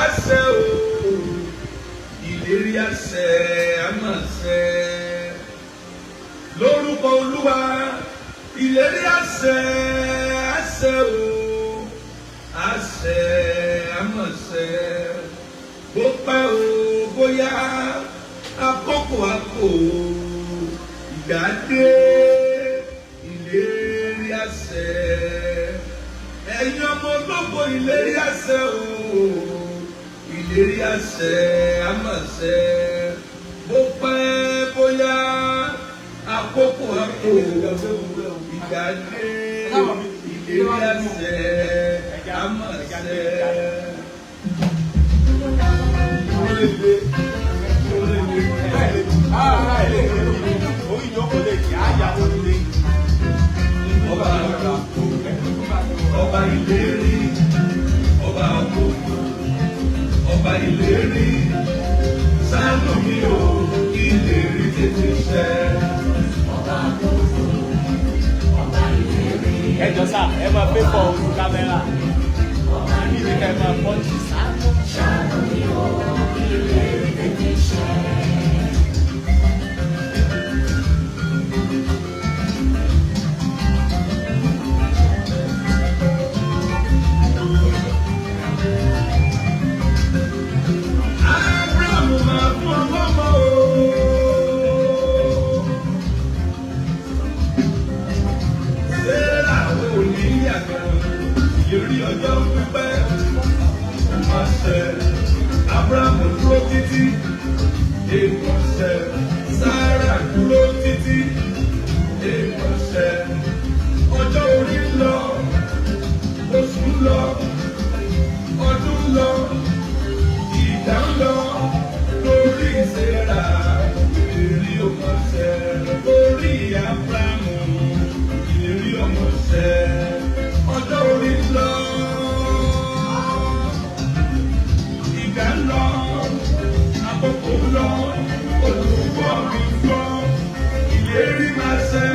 àṣẹ o, ìlérí àṣẹ àmọ̀ṣẹ. Lórúkọ Olúwa, ìlérí àṣẹ àṣẹ o, àṣẹ àmọ̀ṣẹ. Bó pẹ́ o bóyá àkókò àpò ìgbà dé, ìlérí àṣẹ. Ẹ̀yin ọmọ ológo ìlérí àṣẹ o, ìlérí àṣẹ àmọ̀ṣẹ. Bó pẹ́ bóyá àkókò àpò ìgbà dé, ìlérí àṣẹ àmọ̀ṣẹ. Ọba ìlérí, ọba àkókò, ọba ìlérí, ṣàánú mi o, ìlérí tètè ṣẹ. Ọba àkókò, ọba ìlérí. Ẹ jọ sá, ẹ máa pé fọ ojú kámẹ́rà. Bí ní ká ẹ máa pọ́ǹtì. Ṣàánú mi o, ìlérí tètè ṣẹ. Ìlérí ọjọ́ pípẹ́ àṣẹ. Abraham dúró títí èkọ̀ṣẹ. Sáárà dúró títí èkọ̀ṣẹ. Ọjọ́ orí ń lọ, oṣù ń lọ, ọdún ń lọ, ìgbà ń lọ. Lórí Sárà ìlérí ọmọṣẹ. Lórí Abraham ìlérí ọmọṣẹ. Ọjọ́ orí ń lọ, ìgbà ń lọ, àkókò ń lọ, olùkọ́ mi gbọ́, ìlérí máa ṣẹ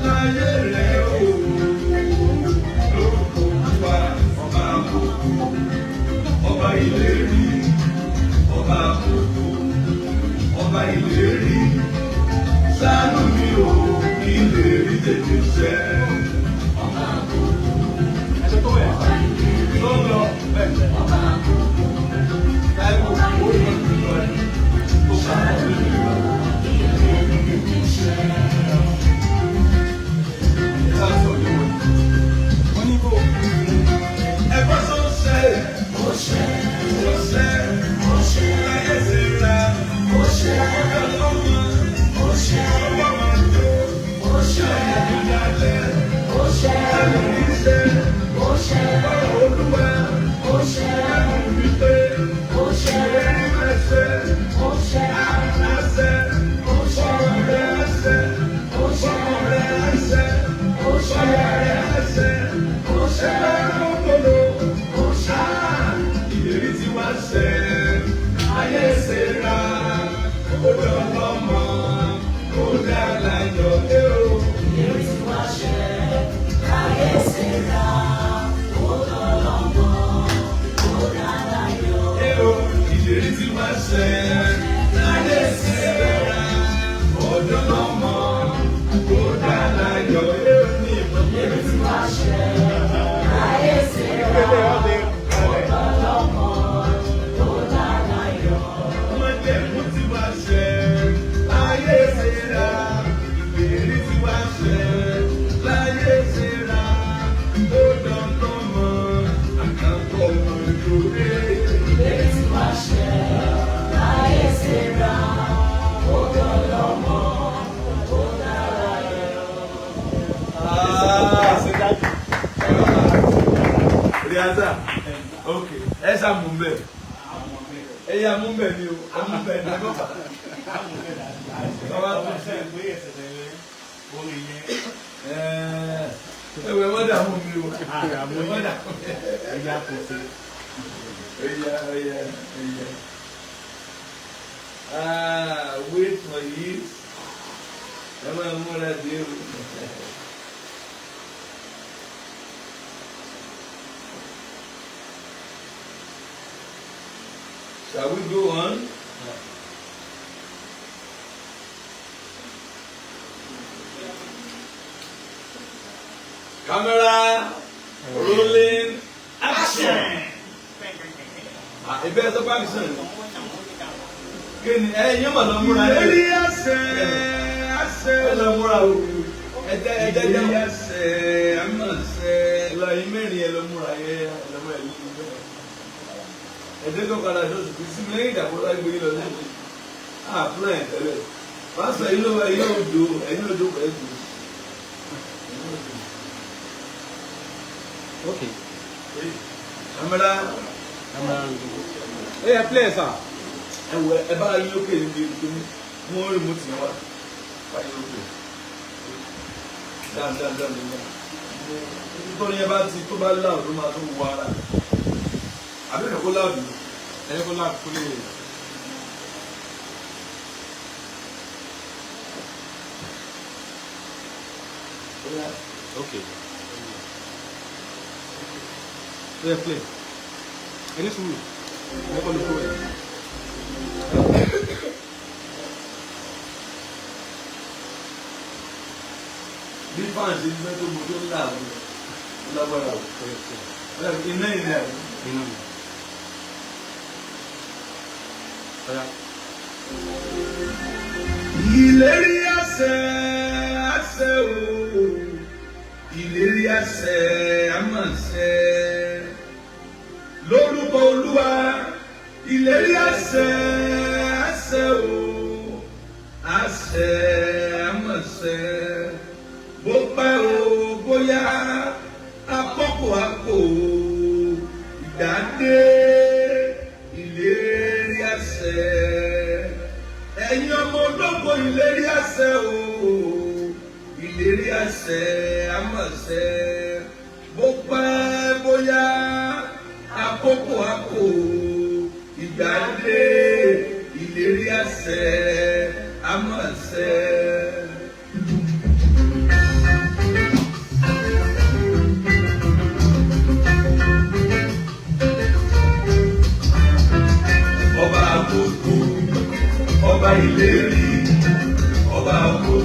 láyé rẹ̀ o. Lórúkọ Olúwa, ọba àkókò, ọba ìlérí, ọba àkókò, ọba ìlérí, ṣàánú mi o, ìlérí tètè ṣẹ. Okay, essa mumbe. Ella mumbe ni o, mumbe ni o. Baba tó ṣe pé ẹsẹ̀ tẹ̀lé orí yẹn. Ẹ̀wẹ̀ mọ́dà mú mi o. Ẹ̀wẹ̀ mọ́dà. Ẹ̀yà kò sí. Ẹ̀yà. Wait for years. Ẹ máa múra dé o. Shall we go on? Camera, rolling, action. Ebe ẹ sọ pé action. Kini yín mà lọ múra ẹ. Ìlérí àṣẹ àṣẹ. Ẹ lọ múra o. Ìlérí àṣẹ àmọ̀ṣẹ. Lọ yín mẹ́rin ẹ lọ múra ẹ lọ́mọ ẹ lórí bẹ́ẹ̀. Ẹ̀dẹ́ tó padà tó sùn sí mi lẹ́yìn ìdàpọ̀ láti gbé yín lọ lẹ́yìn. Àpúrò ẹ̀ tẹ́lẹ̀. Pásítọ̀ yín ló wá yín òdo ẹ̀yìn òdo pẹ̀lú ìdò. Okay. Camera. Hey, play sir. Ẹ bá yín lókè níbi ètò mú remote yẹn wá. Bá yín lókè. Dáadáa nígbà. Nítorí ẹ bá ti tó bá láàrú ló máa tó wọ ara. Àbí ẹ̀kọ́ láàrú. Ẹ̀kọ́ láàrú kó lè. Okay. Yeah, play. Any sùúrù. Ẹ̀kọ́ lè kó ẹ̀. Bí fáǹsì ní mẹ́tò mo tó ń láàrú lágbára o. Iná ìlẹ̀. Iná mi. Ìlérí àṣẹ àṣẹ o, ìlérí àṣẹ àmọ̀ṣẹ. Lórúkọ Olúwa, ìlérí àṣẹ àṣẹ o, àṣẹ àmọ̀ṣẹ. Bó pẹ́ o bóyá àkókò àpò ìdádé ìlérí àṣẹ. Ẹ̀yin ọmọ ológo ìlérí àṣẹ o, ìlérí àṣẹ àmọ̀ṣẹ. Bó pẹ́ bóyá àkókò àpò ìdádé ìlérí àṣẹ àmọ̀ṣẹ. Ọba ìlérí, ọba ògo,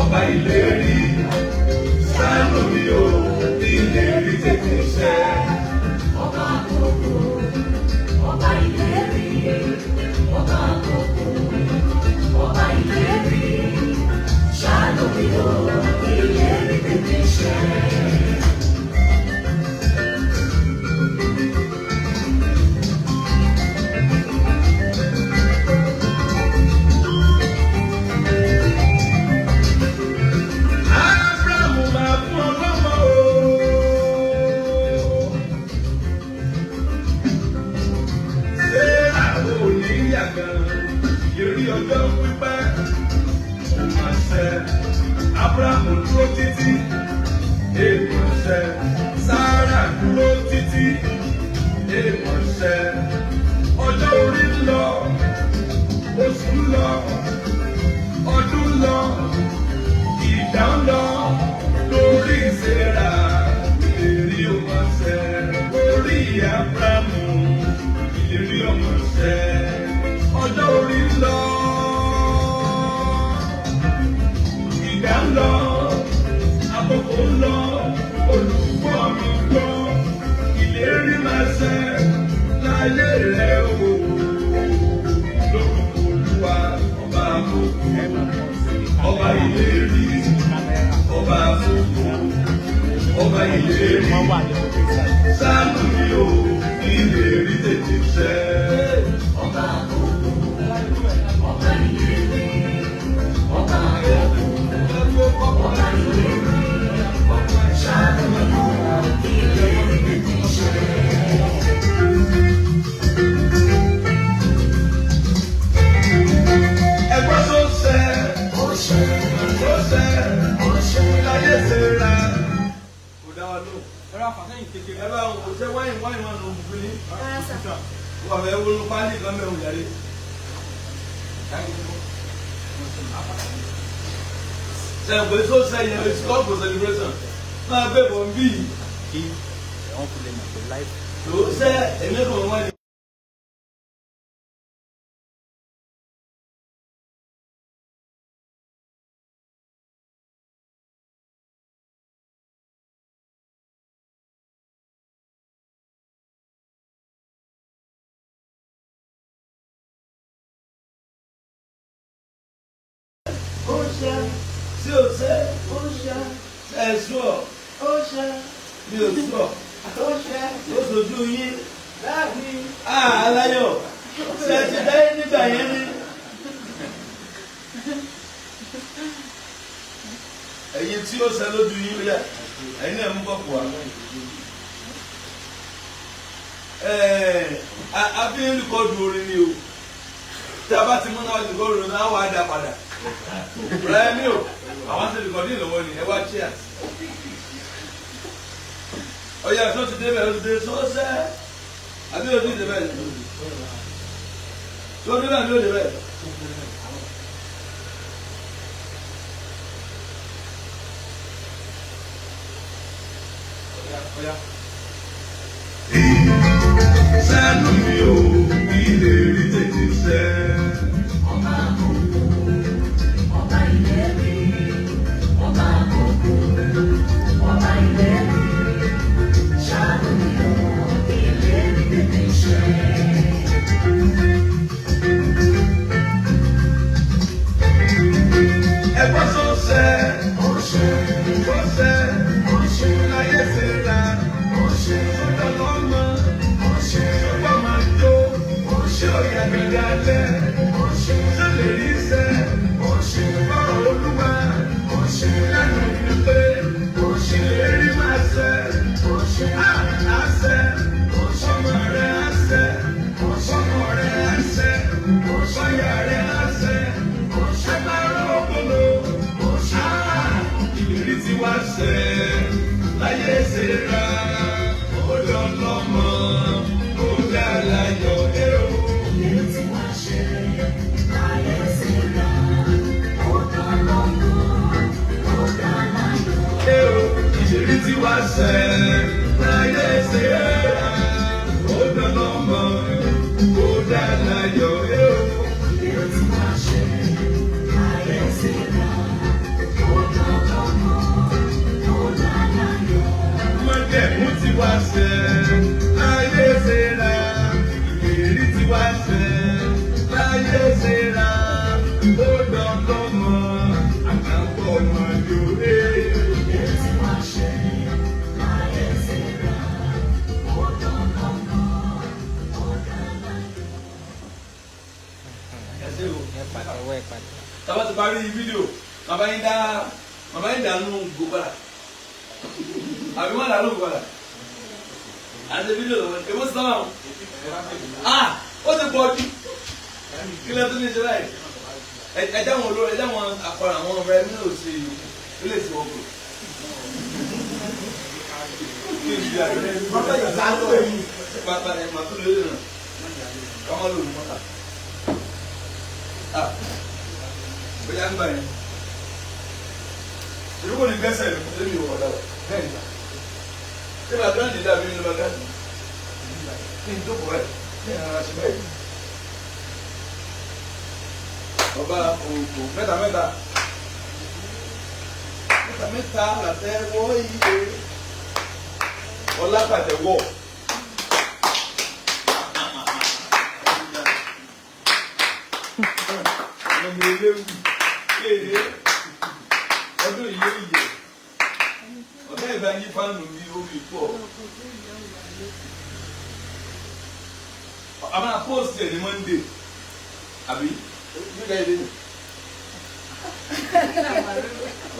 ọba ìlérí, ṣàánú mi o, ìlérí tètè ṣẹ. Ọba ògo, ọba ìlérí, ọba ògo, ọba ìlérí, ṣàánú mi o, ìlérí tètè ṣẹ. Ìlérí ọjọ́ pípẹ́, àṣẹ, Ábúráhámù dúró títí, èèmọ̀ṣẹ, Sárà dúró títí, èèmọ̀ṣẹ, ọjọ́ orí ń lọ, oṣù ń lọ, ọdún ń lọ, ìgbà ń lọ, lórí Sárà, ìlérí ọmọṣẹ, lórí Ábúráhámù, ìlérí ọmọṣẹ. Ọjọ́ orí ń lọ, ìgbà ń lọ, àkókò ń lọ, olùkọ́ mi gbọ́, ìlérí máa ṣẹ láyé rẹ̀ o. Lórúkọ Olúwa, ọba àkókò, ọba ìlérí, ọba àkókò, ọba ìlérí, ṣàánú mi o, ìlérí tètè ṣẹ. Ọba ògo, ọba ìlérí, ọba ògo, ọba ìlérí, ṣàánú mi o, ìlérí tètè ṣẹ. Ẹgbẹ́ tó ṣẹ, Ó ṣe, tó ṣẹ, ó ṣe, láyé ṣe ra. Kò dá wa lóhùn. Ẹ̀rọ àfàsẹ́yìn kékeré. Ẹ bá wọn kò ṣe wáyìn wọn ló ń fún yín. Wọ́n fẹ́ wọlé pálí kan mẹ́rin yàrá. Ṣé tó sẹ́yìn it's called for celebration? Máa bẹ̀ bọ̀ ń bí yìí. Kí ẹ̀wọ̀n fi lè mọ̀ pé láìpẹ́. Tó sẹ́ ẹ̀mí kan wọ́n ní. tí o ṣe ẹ sọ mi ò sọ ó sojú yín aláyọ̀ ṣe ti dáyé nígbà yẹn ni. ẹ̀yin tí ó ṣe lójú yín rí ẹ̀yin náà mú bọ́pù wa. abíyẹn rìkọ́dù orin ni o tí a bá ti mú náà rìkọ́dù orin náà wà á dá padà. rẹ̀ mi o àwọn ti rìkọ́dù ìlọ́wọ́ ni ẹ wá cheers. ọ̀yà tó ti débẹ̀ ó ti dé sọ́sẹ́ àbí ó ti débẹ̀ tó débẹ̀ àbí ó débẹ̀. Sẹ́nu mi ò ilé rí tètè sẹ́. Ọba àkókò, ọba ìlérí, ọba àkókò, ọba ìlérí, ṣàánú mi ò ìlérí tètè ṣẹ. Ẹgbọ́n tó sẹ́, Ó ṣe, ó sẹ́, ó ṣe, láyé ṣe ra, ó ṣe, sọ́dọ̀ lọ́mọ, ó ṣe, ọgbọ́n máa jó, ó ṣé ṣe, òyà mi dalẹ̀, ó ṣe, ṣé lè rí sẹ́, ó ṣe, ọ̀rọ̀ olúwa, ó ṣe, lẹ́nu mi pé, ó ṣe, ìlérí máa sẹ́, ó ṣe, á sẹ́, ó ṣe, ọmọ rẹ̀ á sẹ́, ó ṣe, ọmọ rẹ̀ á sẹ́, ó ṣe, ọyà rẹ̀ á sẹ́, ó ṣe, agbára ògbóló. ó ṣe. Ìrírí tí wá ṣe láyé ṣe ra ọjọ́ lọ́mọ ó dá láyọ̀ èrò. Ìlérí tí wá ṣe láyé ṣe ra, ó dá lọ́mọ, ó dá láyọ̀. Èrò ìrírí tí wá ṣe láyé ṣe ra ọjọ́ lọ́mọ ó dá láyọ̀ èrò. Ìlérí tí wá ṣe láyé ṣe ra, ó dá lọ́mọ, ó dá láyọ̀. Májẹ̀mú tí wá ṣe láyé ṣe ra ìrírí tí wá ṣe láyé ṣe ra ọjọ́ lọ́mọ àkàkọ́ ọmọ yòówé. Ìlérí tí wá ṣe láyé ṣe ra, ó dá lọ́mọ, ó dá láyọ̀. Tàbá ti parí fídíò, bàbá yín dánú gbogbo àbí wọ́n dánú gbogbo àti fídíò lọ́wọ́ èwo sí sábà wọn. Ó ti pọ̀ jù kí lẹ́tọ́ ní ìṣẹ́ láì ẹ̀dá wọn olóró ẹ̀dá wọn àpọ̀rọ̀ àwọn ọ̀rẹ́ mi náà ṣe yìí ó lè ṣe ọkọ̀. Pàpà ẹ̀ màtó lórí náà káwọn lò ní mọ́tà. Bóyá ń gbà yẹn. Ìrúkọ ní gẹ́sẹ̀ rẹ̀ kò tẹ́lẹ̀ ìwọ̀n dáwọ̀. Bẹ́ẹ̀ ni. Ṣé bàbá tó ń dìde àbí nínú bàbá tó? Kí n tó kọ̀ ẹ̀ ní ara ṣe bẹ́ẹ̀. Ọba òkò mẹ́ta làtẹ́wọ́ iye. Ọlá pàtẹ́wọ́. Ọmọ eléwu kéde ọdún ìyé ọ̀dọ́ ìgbà yí fánù ní omi pọ̀. A máa post ẹ̀ ní Monday àbí nígbà yìí lẹ́yìn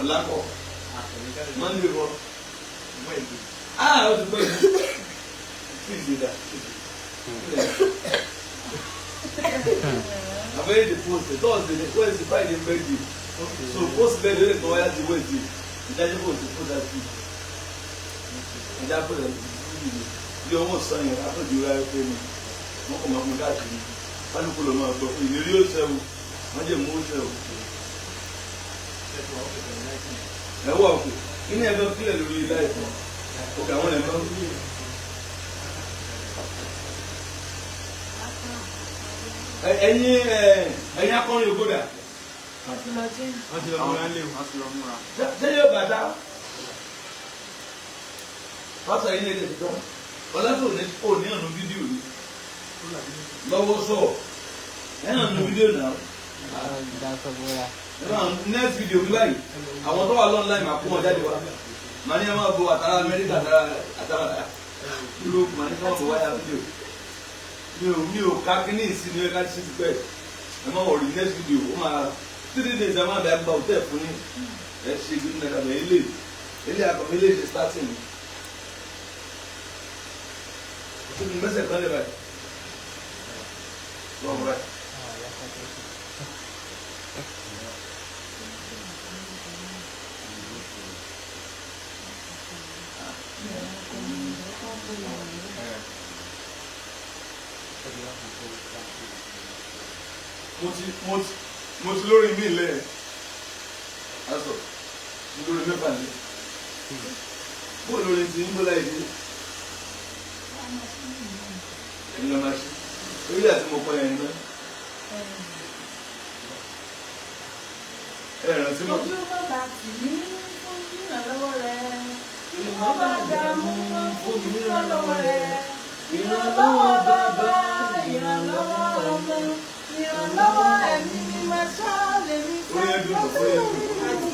ọ̀làkọ̀ Monday bọ̀ ó ti pẹ́ yìí kí n ṣe dá. Abẹ́rẹ́ the post Thursday Wednesday Friday birthday so post birthday lè tọ́ wáyà ti Wednesday ìdájọ́ kò sí post àti ìjà pẹ̀lú bí ọmọ sàn yẹn àtọ́jú rẹ̀ pé mi wọ́n kò máa fún káàkiri kálukú lọ́ máa gbọ́ fún ìlérí ó ṣẹ́wó wọ́n jẹ́ mú ó ṣẹ́wó. Ẹ̀wọ́ ọ̀kẹ́ kí ni ẹ̀fọ́ kílẹ̀ lórí láìpẹ́ òkè àwọn ẹ̀fọ́. Ẹ̀yin akọrin ògbódà. Wọ́n ti lọ múra. Ṣé yóò bàtà? Pásọ̀ yìí ní èdè tó. Ọlọ́sọ̀ ò ní ọ̀nà fídíò ni. Lọ́wọ́ sọ̀. Ẹ̀ hàn ní fídíò náà. next video bí báyìí àwọn tó wà online máa kó wọn jáde wá màá ní ẹ máa bo àtàrà Amẹ́ríkà àtàrà Europe màá ní ká wọn bọ wáyà fídíò mi ò ká kíní ìsinmi ká ṣe ti pẹ́ ẹ máa wọ̀ rí next video ó máa 3 days ẹ máa bẹ àgbà òtẹ́ fún ní ẹ ṣe ìgbìmọ̀ nígbà bẹ́ẹ̀ ilé àkọ́mọ́ ilé ṣe starting ni ó tún mẹ́sẹ̀ kan lè báyìí lọ́wọ́ báyìí. mo ti lórí mi lẹ aṣọ mo lórí mẹ́fà lẹ bó lórí ti ń bọ́lá ìdí ẹ̀yin ọmọ ṣe orí àti mo kọ ẹ̀yin náà rántí mọ́. ojú bàbá tì mí fún ìrànlọ́wọ́ rẹ̀ ìwọ́n bá dààmú fún ìrànlọ́wọ́ rẹ̀ ìrànlọ́wọ́ bàbá ìrànlọ́wọ́ ọmọ ìrànlọ́wọ́ ẹ̀mí ni màá ṣá lèmi fẹ́ àti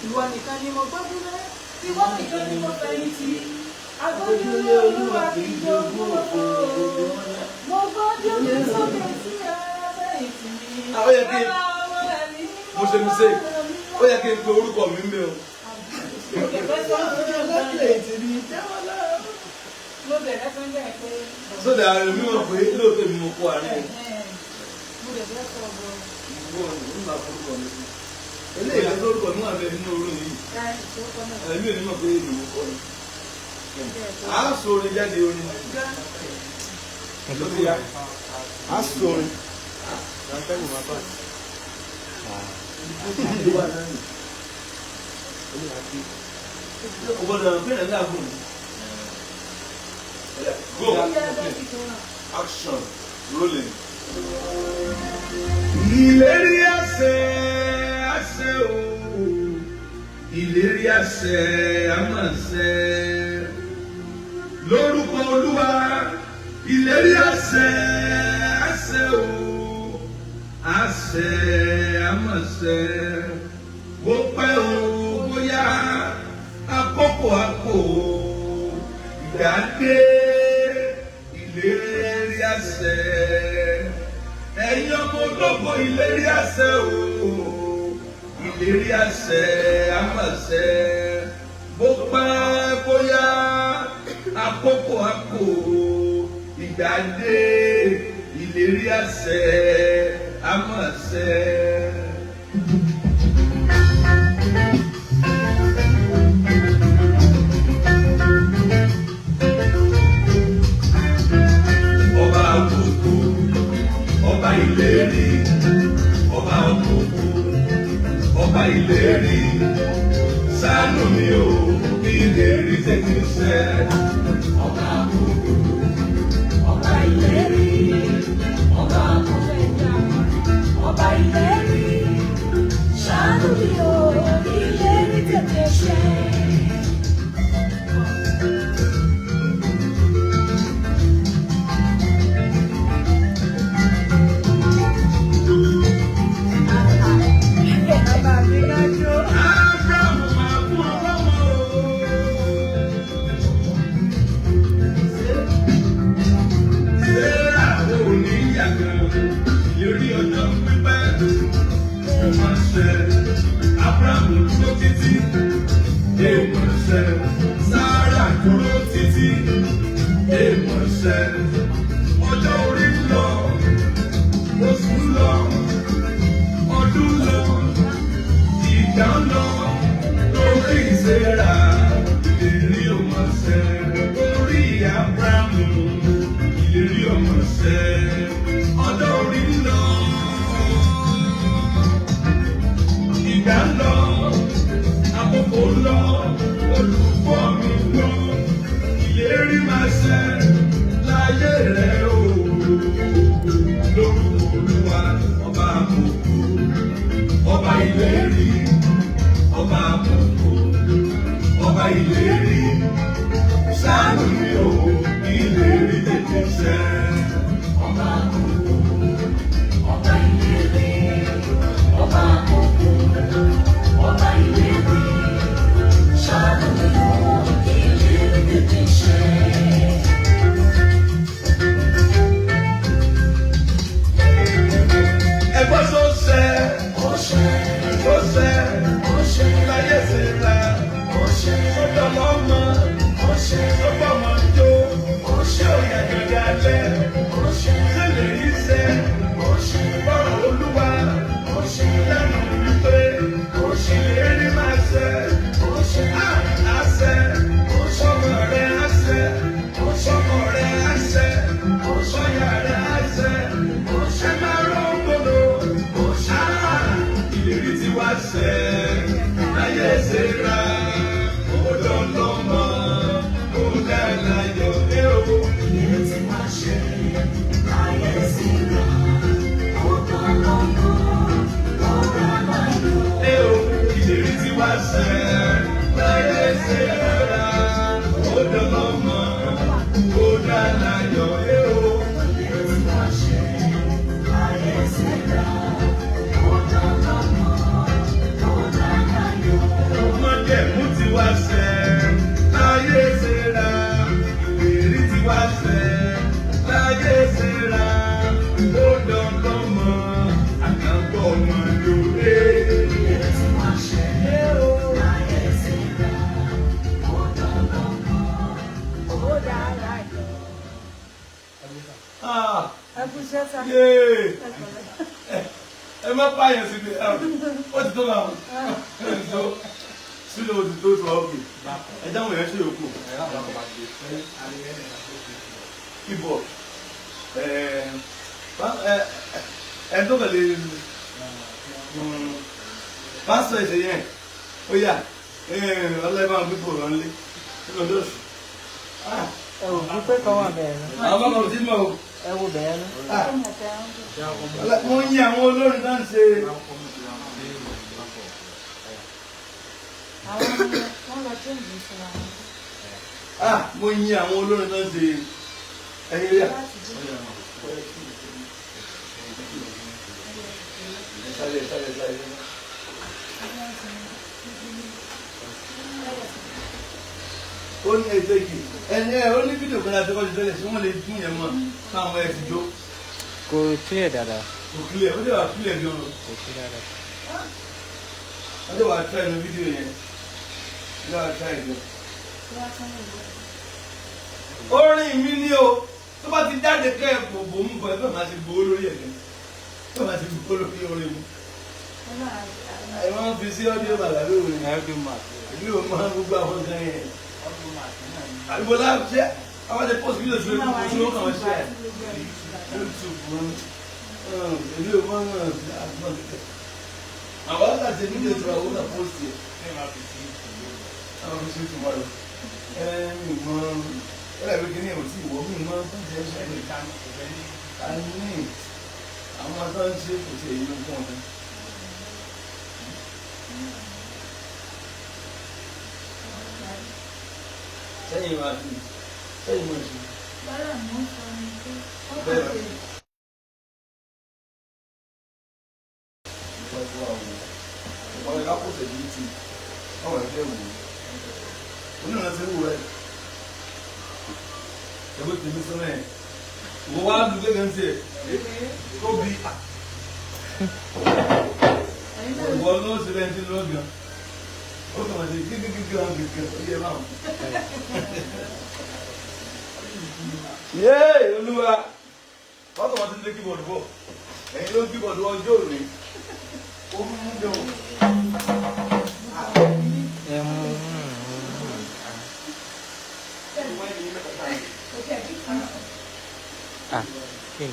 ìwọ nìkan ni mo gbójú lé ìwọ nìkan ni mo fẹ̀yìntì agbójúlé Olúwa kì í jogún òfò mo gbójúlé sókè sí fẹ̀yìntì mi mo ṣe mistake ó yẹ kí n pe orúkọ mi ń bẹ o. sódà ààrẹ mi mọ̀ pé lóòótọ́ mi mo kó àárín eléyìí lórúkọ mi wà bẹ́ẹ̀ nínú orí yìí ẹ̀mí ò ní mọ̀ pé èmi mo kọ́ ni a sọ orin jáde orin lórí ya a sọ orin. Go. Action. Rolling. Ìlérí àṣẹ àṣẹ o, ìlérí àṣẹ àmàṣẹ. Lórúkọ Olúwa, ìlérí àṣẹ àṣẹ o, àṣẹ àmàṣẹ. Bó pẹ́ o bóyá àkókò àpò ìgbàdé ìlérí àṣẹ. Ẹ̀yin ọmọ ológo ìlérí àṣẹ o, ìlérí àṣẹ àmàṣẹ. Bó pẹ́ bóyá àkókò àpò ìgbàdé ìlérí àṣẹ àmàṣẹ. Ìlérí ọba òkòkò ọba ìlérí ṣàánú mi o kí ìlérí tètè ṣẹ. Ọba òkòkò ọba ìlérí ọba òkòkò ọba ìlérí ṣàánú mi o kí ìlérí tètè ṣẹ. Abraham dúró títí, èèmọ̀ṣẹ́. Sárà dúró títí, èèmọ̀ṣẹ́. Ọjọ́ orí ń lọ, oṣù ń lọ, ọdún ń lọ, ìgbà ń lọ. Lórí Sárà, ìlérí ò mọ̀ ṣẹ. Lórí Abraham, ìlérí ò mọ̀ ṣẹ. Ọjọ́ orí ń lọ. Ìgbà ń lọ, àkókò ń lọ, olùkọ́ mi lọ, ìlérí máa ṣẹ láyé rẹ̀ o. Lórúkọ Olúwa, ọba àkókò, ọba ìlérí, ọba àkókò, ọba ìlérí, ṣàánú mi o, ìlérí tètè ṣẹ. Ọba òkòkò ọba ìlérí ọba òkòkò. ẹ kú iṣẹ́ sá. Ẹ má pààyàn sí mi. Ó ti tó náà. Sílẹ̀ ó ti tó tó ọ̀gbìn. Ẹ dáhùn yẹn ṣe òkú. Keyboard. Ẹ tó kẹ̀lé pásítọ̀ ẹ̀ṣẹ̀ yẹn. Ó yà ọlọ́ọ̀bá gbígbó rán lé. Nínú lóṣù. ẹ wò ó pé kọ́ wà bẹ́ẹ̀ ni. Àwọn ọmọ tí mo. ẹ wo bẹ́ẹ̀ ni. Mo ń yin àwọn olórin náà ṣe. Wọ́n lọ tó ìlú fún wa. Mo yin àwọn olórin náà ṣe. Ẹyin rí à. Ó ní ẹgbẹ́ yìí ó ní fídíò kan láti kọ́jú tẹ́lẹ̀ sí wọ́n lè tún yẹn mọ́ káwọn ẹ̀ ti jó. Kò clear dáadáa. Kò clear ó dẹ̀ wà clear bí ọ̀rọ̀. Kò clear dáadáa. Ó dẹ̀ wà try inú fídíò yẹn. Ó dẹ̀ wà try ìjọ. Orin mi ni o tó bá ti jáde kẹ́ ẹ̀ kò bò mú bọ̀ ẹ fẹ́ máa ti gbowó lórí ẹ̀ gẹ́gẹ́ fẹ́ máa ti gbowó lórí orin mi. Ẹ máa ń fi sí ọ́díò bàlá lórí ìlú ò máa ń gbogbo àwọn ọ̀gá yẹn. Àdúgbò láti ṣe àwọn ẹ̀dẹ̀ post video ṣe ló kàn ṣe ẹ̀ YouTube wọn ìlú ò máa ń ràn sí àgbọn tẹ̀. Àwọn ọ̀gá ṣe fídíò tí wọ́n wọ́n post yẹ. Àwọn fi ṣe tomorrow. Mi mọ ẹ̀rọ kìíní ẹ̀ ò tí ì wọ́ mi mọ́ fún ìṣẹ́ ìṣẹ́ àní àwọn tó ń ṣe kò ṣe èyí ló fún ọ̀dọ́. Sẹ́yìn máa fi sẹ́yìn máa ṣe. Bọ́lá mú sọ ní pé ó kò Bẹ́ẹ̀ ṣe. Ọ̀rọ̀ ẹ̀ka kò tẹ̀lé ti ọ̀rọ̀ ẹ̀fẹ́ wò ó. Onírànà ti wù ẹ́. Ẹgbẹ́ tèmi sọ́nà ẹ̀. Ìwọ wá dùn gẹ́gẹ́ ń tiẹ̀. Tóbi. Ìwọ ló ṣe lẹ́yìn tí lọ́gàn. Ó kàn máa ṣe gígígígí àwọn gègé ọ̀yẹ́ báwọn. Yéé Olúwa. Wọ́n kàn máa ti lé kíbọ̀dù bọ̀. Ẹ̀yin ló ń kíbọ̀dù ọjọ́ òní. Ó mú jẹun. Okay.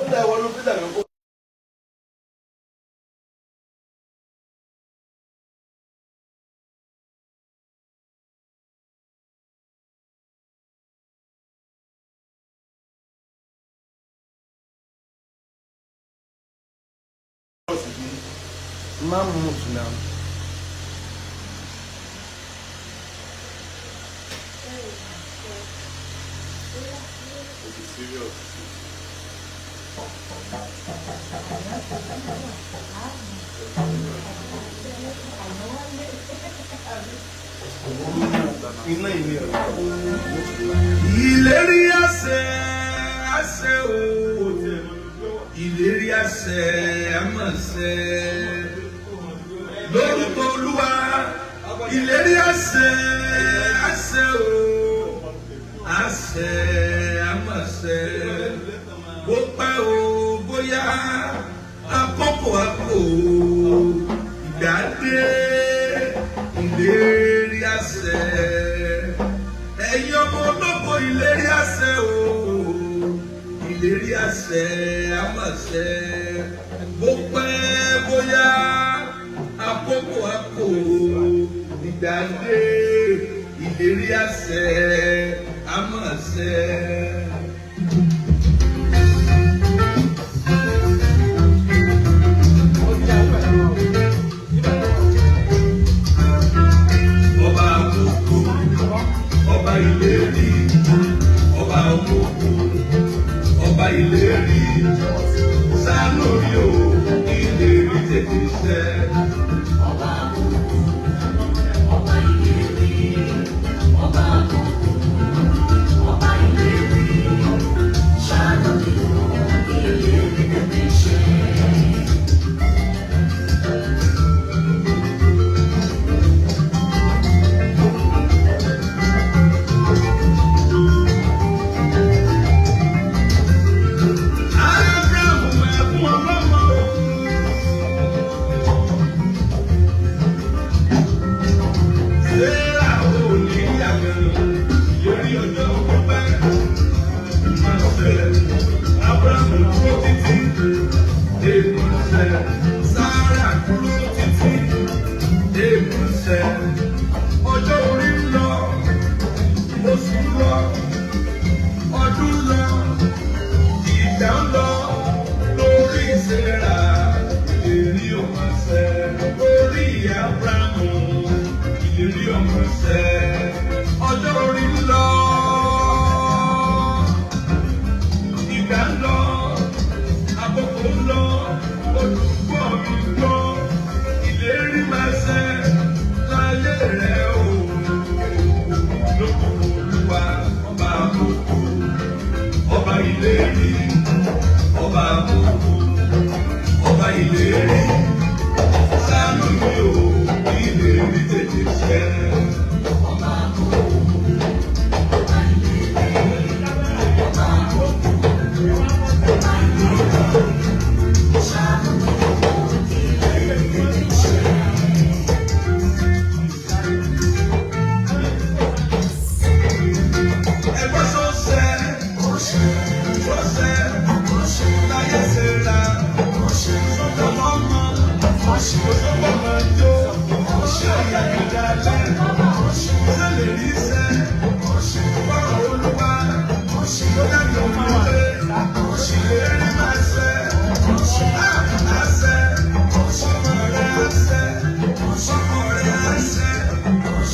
Ó dá ìwọ ló fi dàgbà kó. Máa mú mùsùlùmí náà. Iná ìní ọ̀rọ̀. Ìlérí àṣẹ àṣẹ o. Ìlérí àṣẹ àmọ̀ṣẹ. Lórúkọ Olúwa. Ìlérí àṣẹ àṣẹ o. Àṣẹ àmọ̀ṣẹ. Bó pẹ́ o bóyá àkókò àpò ìgbà dé. Ìlérí àṣẹ. Ẹ̀yin ọmọ ológo ìlérí àṣẹ o. Ìlérí àṣẹ àmọ̀ṣẹ. Bó pẹ́ bóyá àkókò àpò ìgbà dé. Ìlérí àṣẹ àmọ̀ṣẹ. Ọba àkókò, ọba ìlérí, ọba àkókò, ọba ìlérí, sáà lórí o, ìlérí tètè ṣẹ. Ọba àkókò, ọba ìlérí, ọba àkókò, ọba ìlérí, ṣáàlù nínú ìlérí tètè ṣẹ. ìlérí, ọba àbùkù, ọba ìlérí, ṣàánú mi o, ìlérí tètè ṣẹ. Ọba àbùkù, ọba ìlérí, ọba àbùkù, ọba ìlérí, ṣàánú mi o, ìlérí tètè ṣẹ. Ẹgbẹ́ sọ́sẹ̀, sọ́sẹ̀, láyé ṣẹlá, sọ́tọ̀ mọ́mọ́, sọ́tọ̀ mọ́mọ́ jó, ṣáyà ìdálẹ́, sẹ́lẹ̀ rí sẹ́, bọ́rọ̀ olúwa, lọ́dẹ̀ máa lé, ìlérí máa ṣẹ, àṣẹ, ọmọ rẹ̀ àṣẹ, ọmọ rẹ̀ àṣẹ,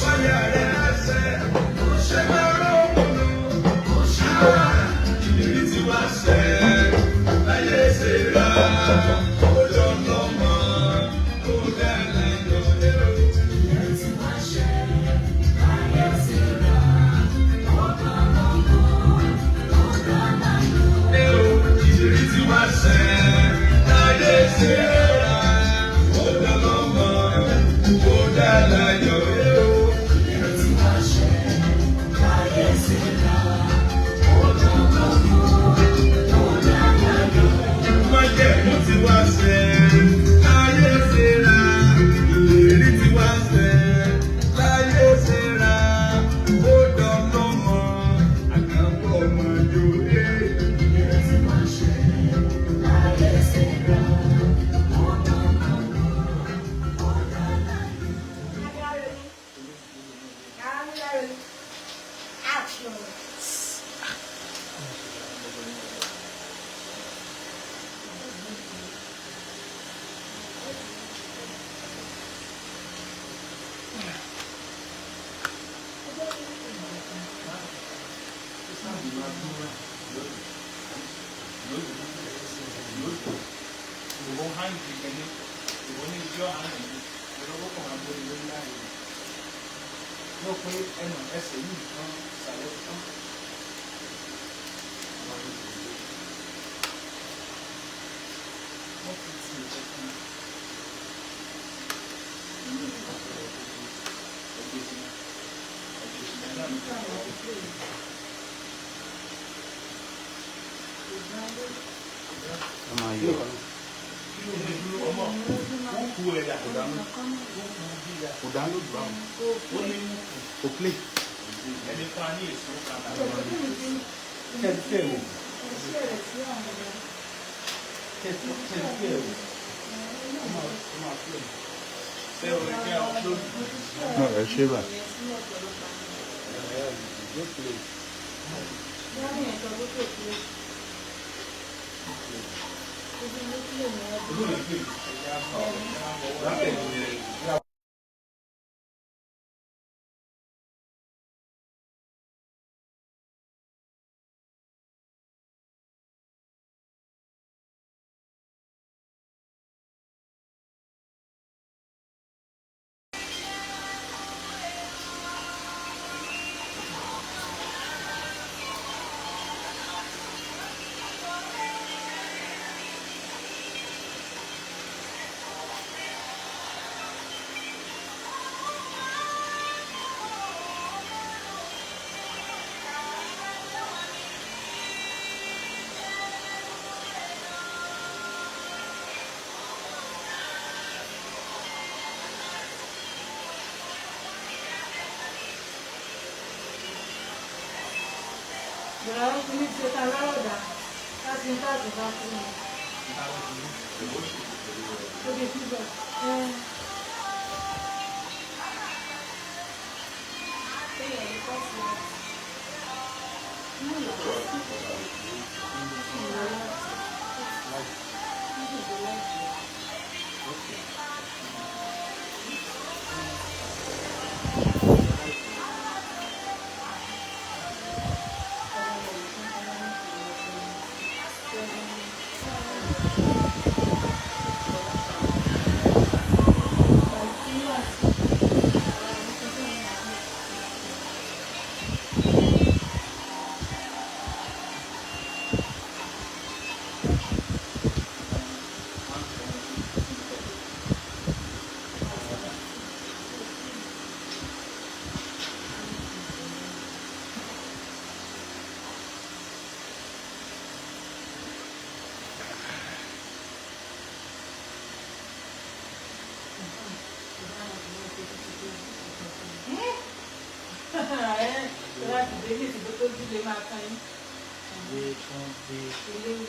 wáyà rẹ̀ àṣẹ, ṣẹ máa rọ́ òkùnú, ìlérí tí wá ṣẹ, láyé ṣe rà, ó jọ lọ́mọ, ó dá láyọ̀ lérò. Ìlérí tí wá ṣẹ, láyé ṣe rà, ó dá lọ́mọ, ó dá láyọ̀ lérò. Ìlérí tí wá ṣẹ, láyé ṣe rà, ó dá lọ́mọ, ó dá láyọ̀ lérò. Ìlérí tí wá ṣẹ, láyé ṣe rà, ó dá lọ́mọ, ó dá láyọ̀ lérò. Májẹ̀mú tí wá ṣẹ, láyé ṣe rà, ìlérí tí wá ṣẹ, láyé ṣe rà, ó dá lọ́mọ, àkànbọ̀ ọmọ yòóyè. Ìlérí tí wá ṣẹ, láyé ṣe rà, ó dá lọ́mọ, ó dá láyọ̀. Action. Ìwọ hàn ìgbẹ́ni, ìwọ ní ìjọ àárín yìí, ìrọ̀wọ́ kan máa bọ́ ìwé ńlá yìí. Wọ́n pé ẹnu ẹsẹ̀ yìí kan ṣàlẹ̀ tán. Wọ́n ti ti ìjọ kan. Kò download báwọn. Ó ní Kò play. ẹni fún wa ní èso kàkà. Kẹ̀kẹ́ o. Kẹ̀kẹ́ o. Ó máa play. Ṣé o lè kẹ́ ọ lórí? Náà ẹ ṣe bá. Yóò play. Ìrọ̀lẹ́ ti ní ṣe ta lárọ̀dà láti ń káàtì bá fún mi. Ó di fíbọ̀. dé ní ìsìnkú tó dílé máa kan yín. Ilé wí.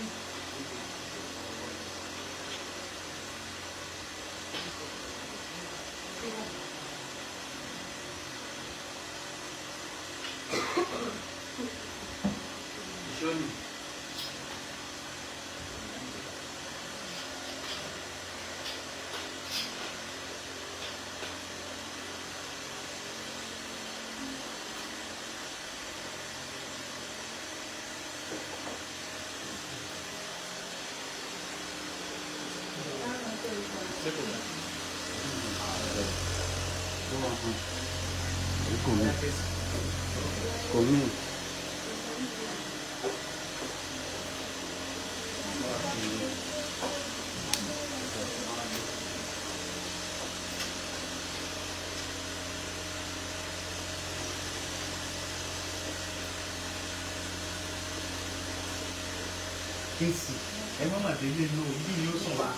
Comigo. Esse é uma madeira no Rio Solar.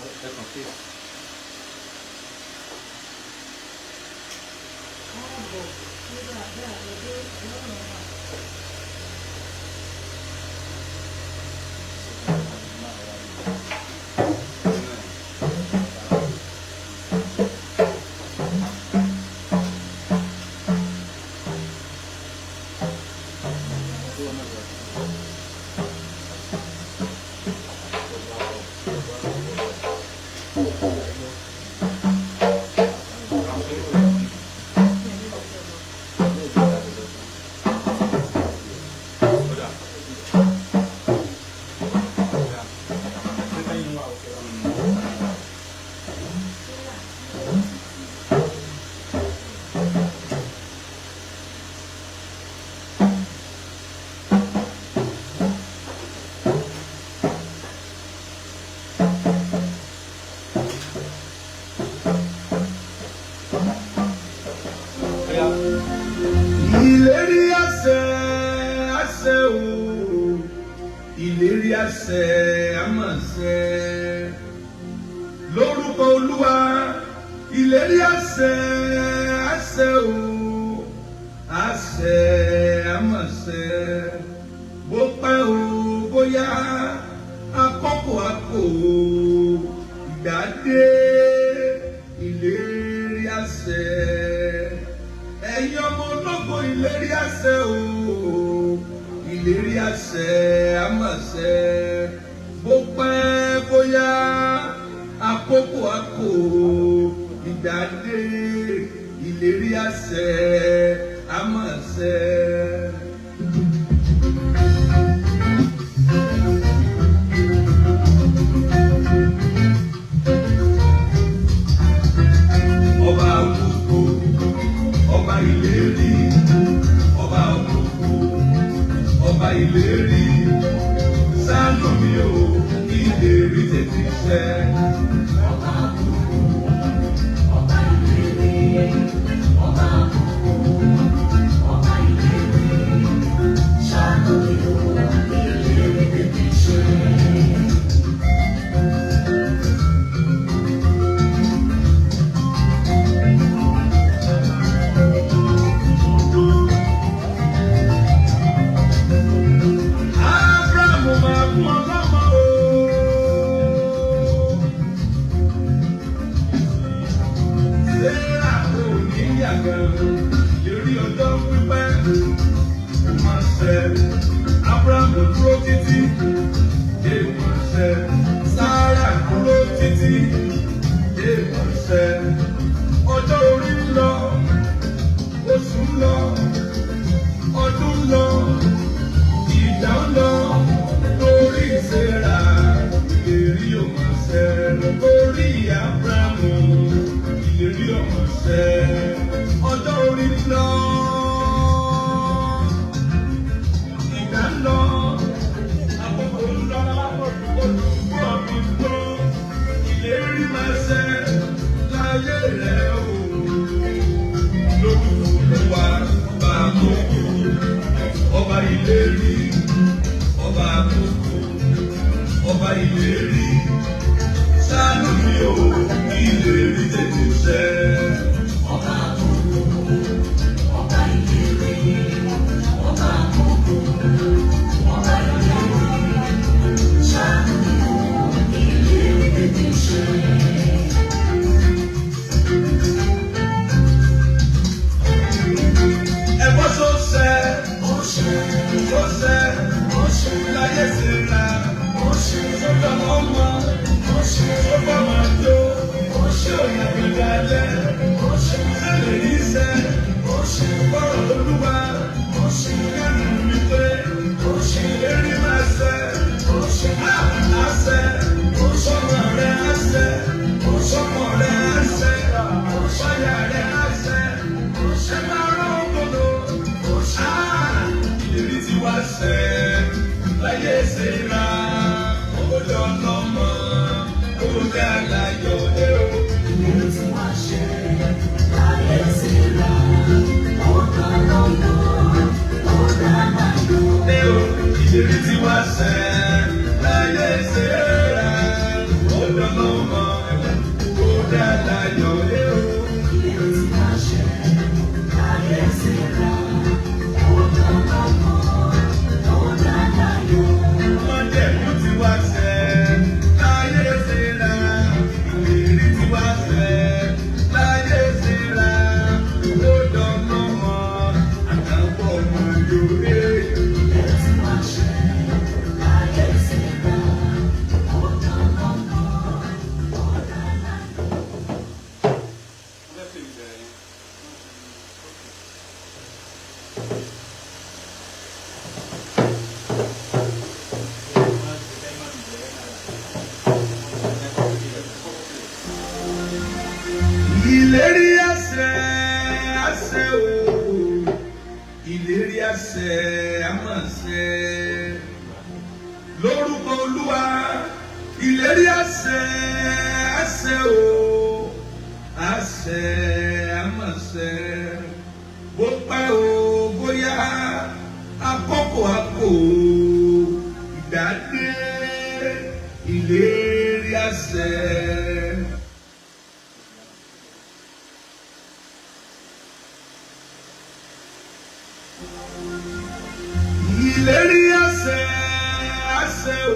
ìlérí àṣẹ àmọ̀ṣẹ lórúkọ Olúwa ìlérí àṣẹ àṣẹ o àṣẹ àmọ̀ṣẹ bó pẹ́ o bóyá àkókò àkó ìgbà dé ìlérí àṣẹ ẹ̀yin ọmọ ológo ìlérí àṣẹ o ìlérí àṣẹ àmọ̀ṣẹ bó pẹ́ bóyá àkókò àkó ìgbà dé ìlérí àṣẹ àmọ̀ṣẹ. Ọba àkókò ọba ìlérí ọba àkókò ọba ìlérí ṣàánú mi o ìlérí tètè ṣẹ. Ọba àkókò ọba ìlérí ọba àkókò ọba ìlérí ṣàánú mi o ìlérí tètè ṣẹ. Ìlérí ọjọ́ pípẹ́ kò máa ṣẹ. Ábúráhámù dúró títí dé máa ṣẹ. Sárà dúró títí dé máa ṣẹ. Ọjọ́ orí ń lọ, oṣù ń lọ, ọdún ń lọ, ìgbà ń lọ. Lórí Sárà ìlérí ò máa ṣẹ. Lórí Ábúráhámù ìlérí ò máa ṣẹ. Ọjọ́ orí ń lọ, ìgbà ń lọ, àkókò ń lọ, olùkọ́ mi gbọ́, ìlérí máa ṣẹ láyé rẹ̀ o. Lórúkọ Olúwa ọba àkókò, ọba ìlérí, ọba àkókò, ọba ìlérí, ṣàánú mi o, ìlérí tètè ṣẹ. Ọba àkókò ọba ìlérí ọba àkókò. lọ́mọ ó dá láyọ̀ ẹ̀ o. Ilé tí wàá ṣe láyé síra, ó dá lọ́mọ, ó dá láyọ̀. Ìlérí tí wá ṣẹ láyé ìṣẹ́ra ó dánlọ́mọ ó dá láyọ̀ ẹ̀ o. Ilé tí wàá ṣe láyé síra, ó dá lọ́mọ, ó dá láyọ̀. Májẹ̀mú tí wá ṣẹ láyé ìṣẹ́ra ìlérí tí wá ṣẹ láyé ìṣẹ́ra ó dánlọ́mọ àtàwọn ọmọ Yorùbá. Ilé tí wàá ṣe láyé síra, ó dá lọ́mọ, ó dá láyọ̀. Ìlérí àṣẹ àṣẹ o, ìlérí àṣẹ àmọ̀ṣẹ lórúkọ Olúwa. Ìlérí àṣẹ àṣẹ o, àṣẹ àmọ̀ṣẹ bó pẹ́ o bóyá àkókò àpò ìdádé. Ìlérí àṣẹ. Ìlérí àṣẹ àṣẹ o,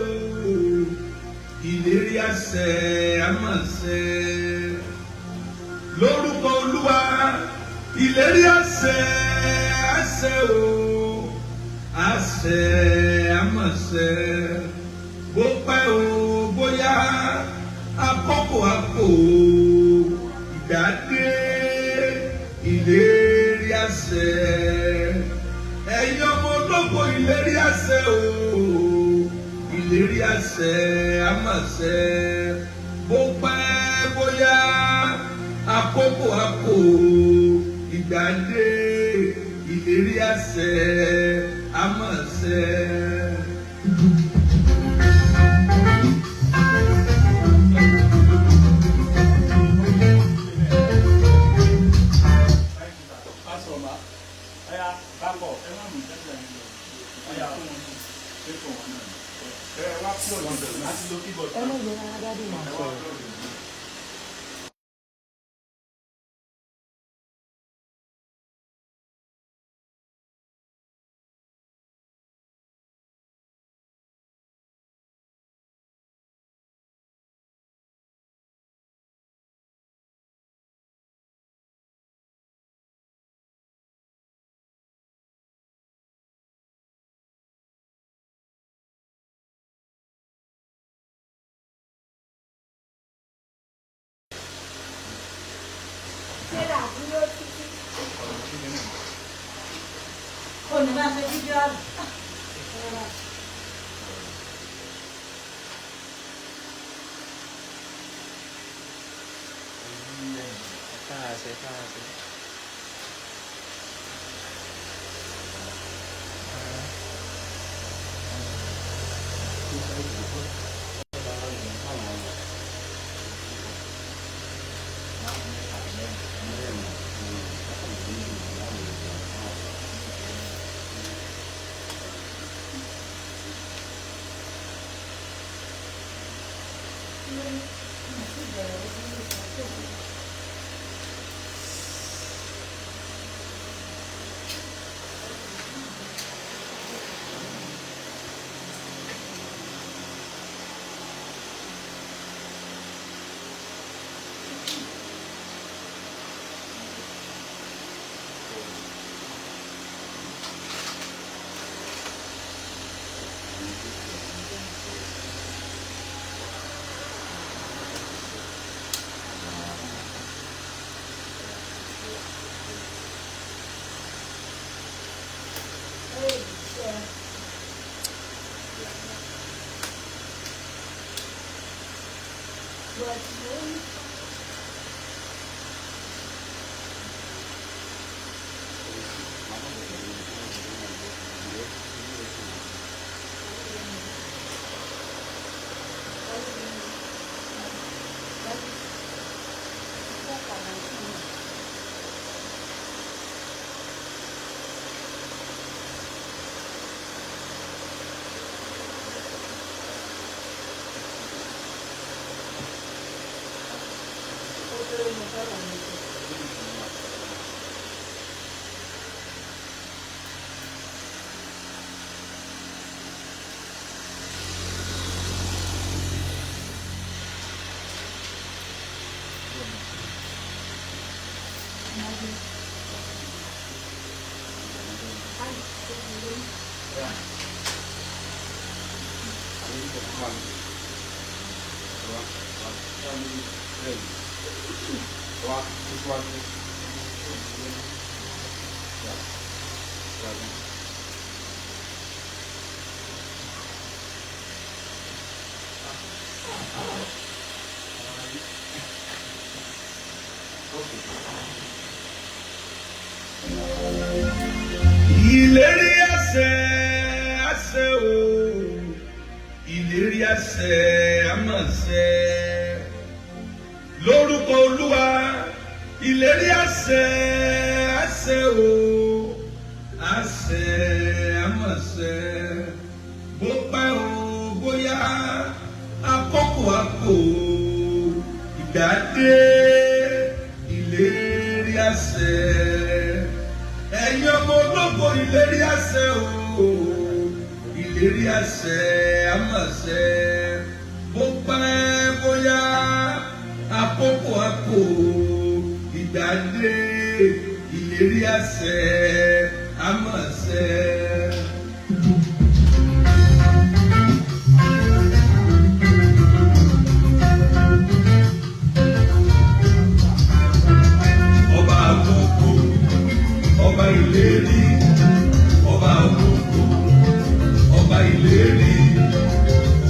ìlérí àṣẹ àmọ̀ṣẹ lórúkọ Olúwa. Ìlérí àṣẹ àṣẹ o, àṣẹ àmọ̀ṣẹ bó pẹ́ o bóyá àkókò àpò ìdádé. Ìlérí àṣẹ. Ẹ̀yin ọmọ ológo ìlérí àṣẹ o, ìlérí àṣẹ àmọ̀ṣẹ bó pẹ́ bóyá àkókò àpò ìgbàdé. Ìlérí àṣẹ àmọ̀ṣẹ. Con nó làm cái gì chưa? Ìlérí àṣẹ o, ìlérí àṣẹ àmọ̀ṣẹ. Lórúkọ Olúwa, ìlérí àṣẹ o, àṣẹ àmọ̀ṣẹ. Bó pẹ́ o bóyá àkókò àpò ìgbà dé, ìlérí àṣẹ. Ẹ̀yin ọmọ ológo ìlérí àṣẹ o, ìlérí àṣẹ àmọ̀ṣẹ. Bó pẹ́ bóyá àkókò àpò ìgbà dé, ìlérí àṣẹ àmọ̀ṣẹ. Ọba àkókò, ọba ìlérí, ọba àkókò, ọba ìlérí,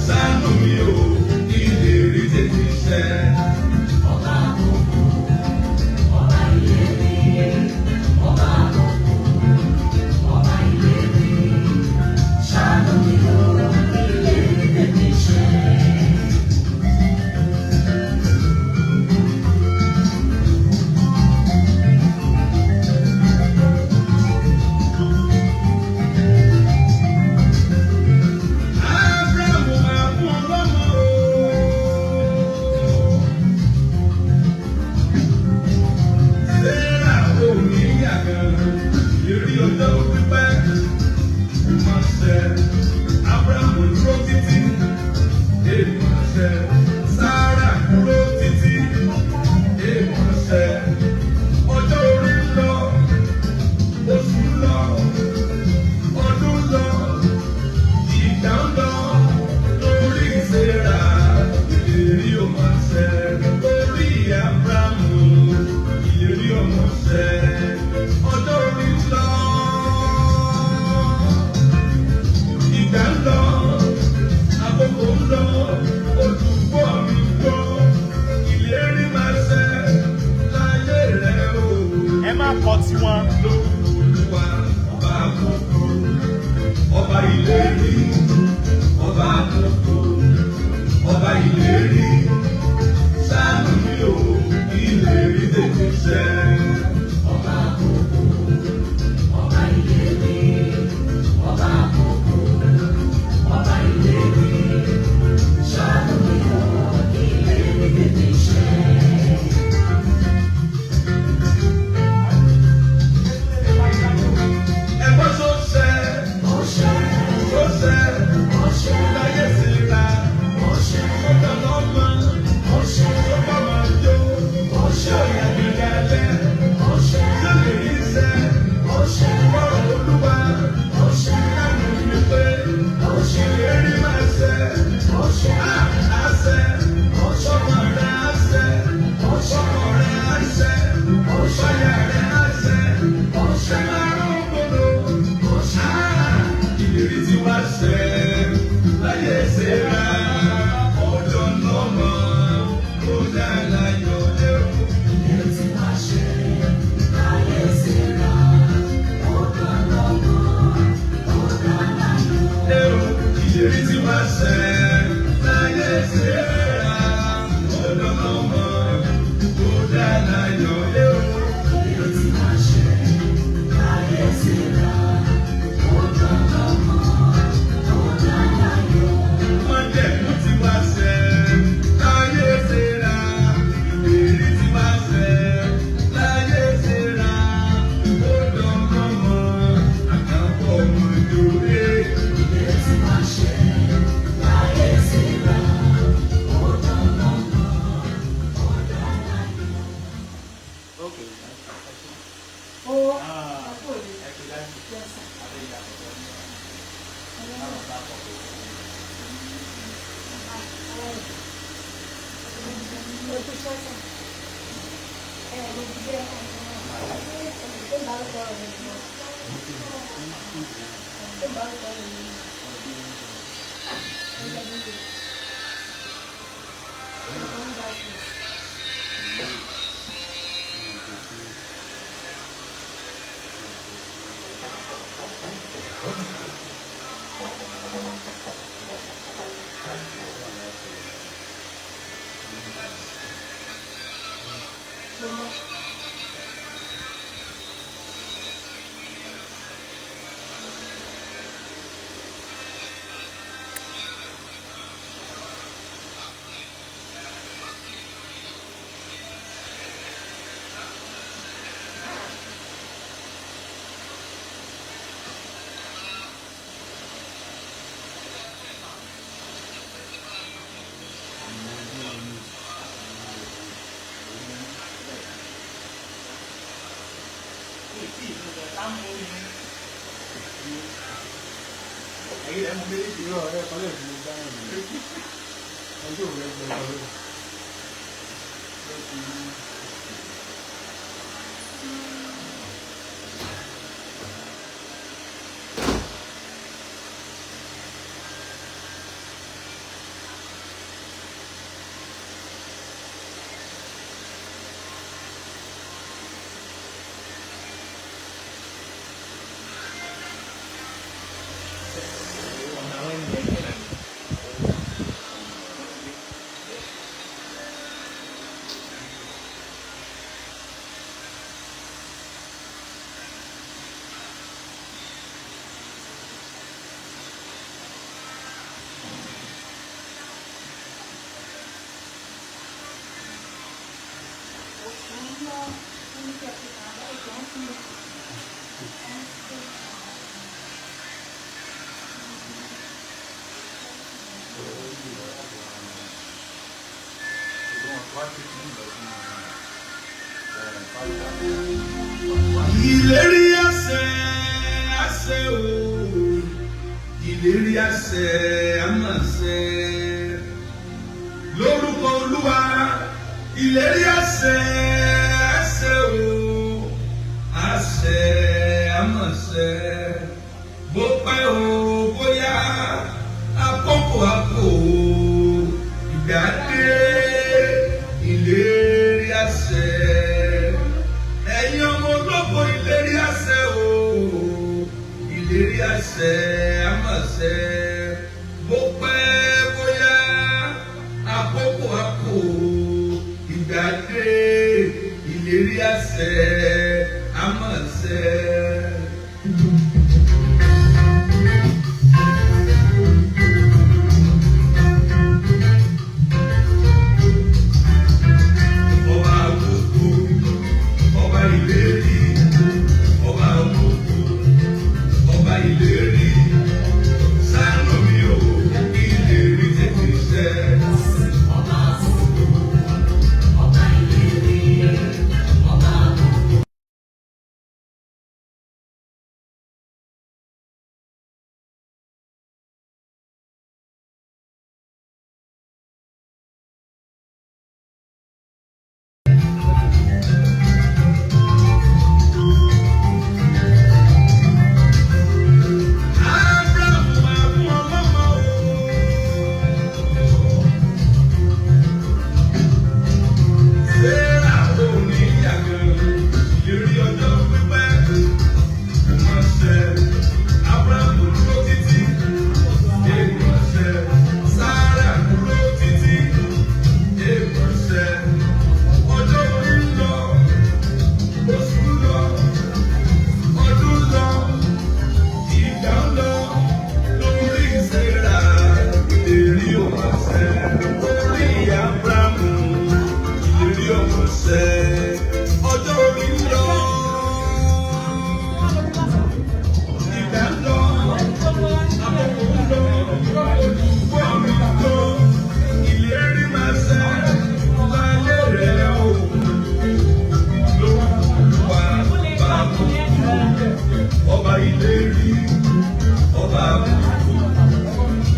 ṣàánú mi o, ìlérí tètè ṣẹ. Ọba àkókò, ọba ìlérí, ọba àkókò, ọba ìlérí, ṣàánú mi o, ìlérí tètè ṣẹ. Ábúráhámù máa fún ọlọ́mọ o. Sárà ò ní yàgàn, ìlérí ọjọ́ pípẹ́ máa ṣẹ. Ábúráhámù dúró títí, èèmọ̀ máa ṣẹ. Sárà dúró títí, èèmọ̀ máa ṣẹ. Ọjọ́ orí ń lọ, oṣù ń lọ, ọdún ń lọ, ìgbà ń lọ, lórí Sárà, ìlérí ó máa ṣẹ. Lórí Ábúráhámù, ìlérí ó máa ṣẹ. Ọjọ́ orí ń lọ, ìgbà ń lọ, àkókò ń lọ, olùgbọ́ mi gbọ́, ìlérí máa ṣẹ láyé rẹ o. ẹ má kọ tiwọn. Olúwa ọba àkókò, ọba ìlérí, ọba àkókò, ọba ìlérí, ṣàánú mi o, ìlérí tètè ṣẹ. Ọba àkókò, ọba ìlérí, ọba àkókò, ọba ìlérí, ṣàánú mi o, ìlérí tètè ṣẹ. Ẹgbọ́n tó ṣẹ, Ó ṣẹ, tó ṣẹ, ó ṣẹ, láyé Sárà, ó ṣẹ, ọ̀dọ̀ lọ́mọ, ó ṣẹ, tó bá máa jó, ó ṣẹ, ṣé òyà mi dalẹ̀, ó ṣẹ, ṣé lè rí ṣẹ, ó ṣẹ, ọ̀rọ̀ Olúwa, ó ṣẹ, láti fi pé, ó ṣẹ, ìlérí máa ṣẹ. ó ṣẹ, Àṣẹ, ó ṣẹ, ọmọ rẹ àṣẹ, ó ṣẹ, ọkọ rẹ àṣẹ, ó ṣẹ, ọyà rẹ àṣẹ, ó ṣẹ ṣẹ, máa rán gbọdọ̀. ó ṣẹ. Ìlérí tí wá ṣẹ láyé Sárà, ọjọ́ lọ́mọ, ó dá láyọ̀ lẹ́rù. Ìlérí tí wá ṣẹ láyé Sárà, ó dá lọ́mọ, ó dá láyọ̀. Lẹ́rù, ìlérí tí wá ṣẹ láyé Sárà, ọjọ́ lọ́mọ, ó dá láyọ̀ lẹ́rù. Ìlérí tí wá ṣẹ láyé Sárà, ó dá lọ́mọ, ó dá láyọ̀. Májẹ̀mú tí wá ṣẹ láyé Sárà, ìlérí tí wá Ìlérí àṣẹ àṣẹ o, ìlérí àṣẹ àmàṣẹ. Lórúkọ Olúwa, ìlérí àṣẹ àṣẹ o, àṣẹ àmàṣẹ. Bó pẹ́ o bóyá àkókò àpò ìgbà dé, ìlérí àṣẹ. Ẹ̀yin ọmọ ológo ìlérí àṣẹ o, ìlérí àṣẹ àmàṣẹ. Bó pẹ́ bóyá àkókò àpò ìgbà dé, ìlérí àṣẹ àmàṣẹ.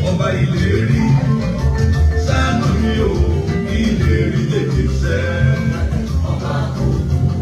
Ọba ìlérí, ṣàánú mi o, ìlérí tètè ṣẹ. Ọba gbogbo.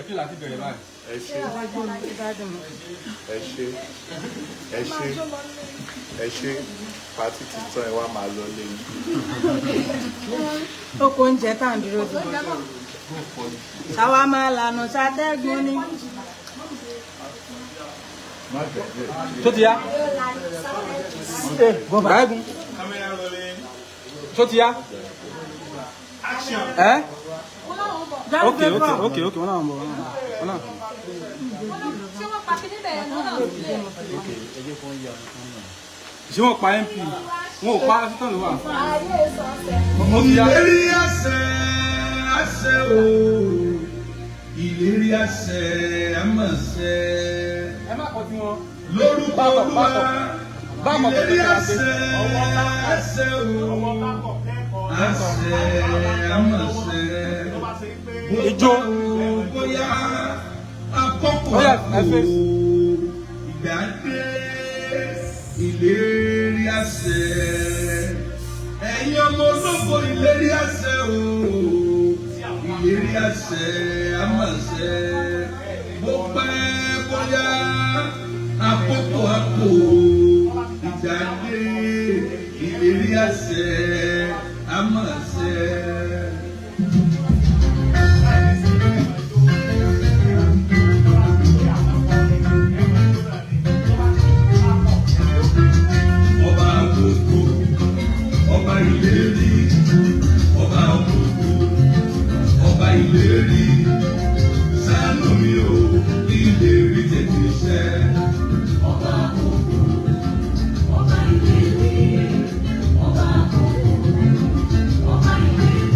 kí láti bẹ̀rẹ̀ báyìí. ẹ ṣe ẹ ṣe pàtí títàn ẹ wá máa lọ lẹ́yìn. oko oúnjẹ tá à ń dúró sí ṣáwa máa lànà ṣàtẹ́gùn ni. tó ti yá. báyìí tó ti yá. ẹ. ok wọn náà ń bọ̀ wọn náà. ṣé wọ́n pa mp wọn ò pa asítọ̀ ló wà. ìlérí àṣẹ o ìlérí àṣẹ àmọ̀ṣẹ lórúkọ Olúwa ìlérí àṣẹ o àṣẹ àmọ̀ṣẹ ìjó bóyá àkọ́kọ́ ìgbà dé ìlérí àṣẹ ẹ̀yin ọmọ ológo ìlérí àṣẹ o ìlérí àṣẹ àmọ̀ṣẹ bó pẹ́ bóyá àkókò àpò ìgbà dé ìlérí àṣẹ àmọ̀ṣẹ. Ìlérí ṣàánú mi o ìlérí tètè ṣẹ. Ọba àkókò, ọba ìlérí, ọba àkókò, ọba ìlérí.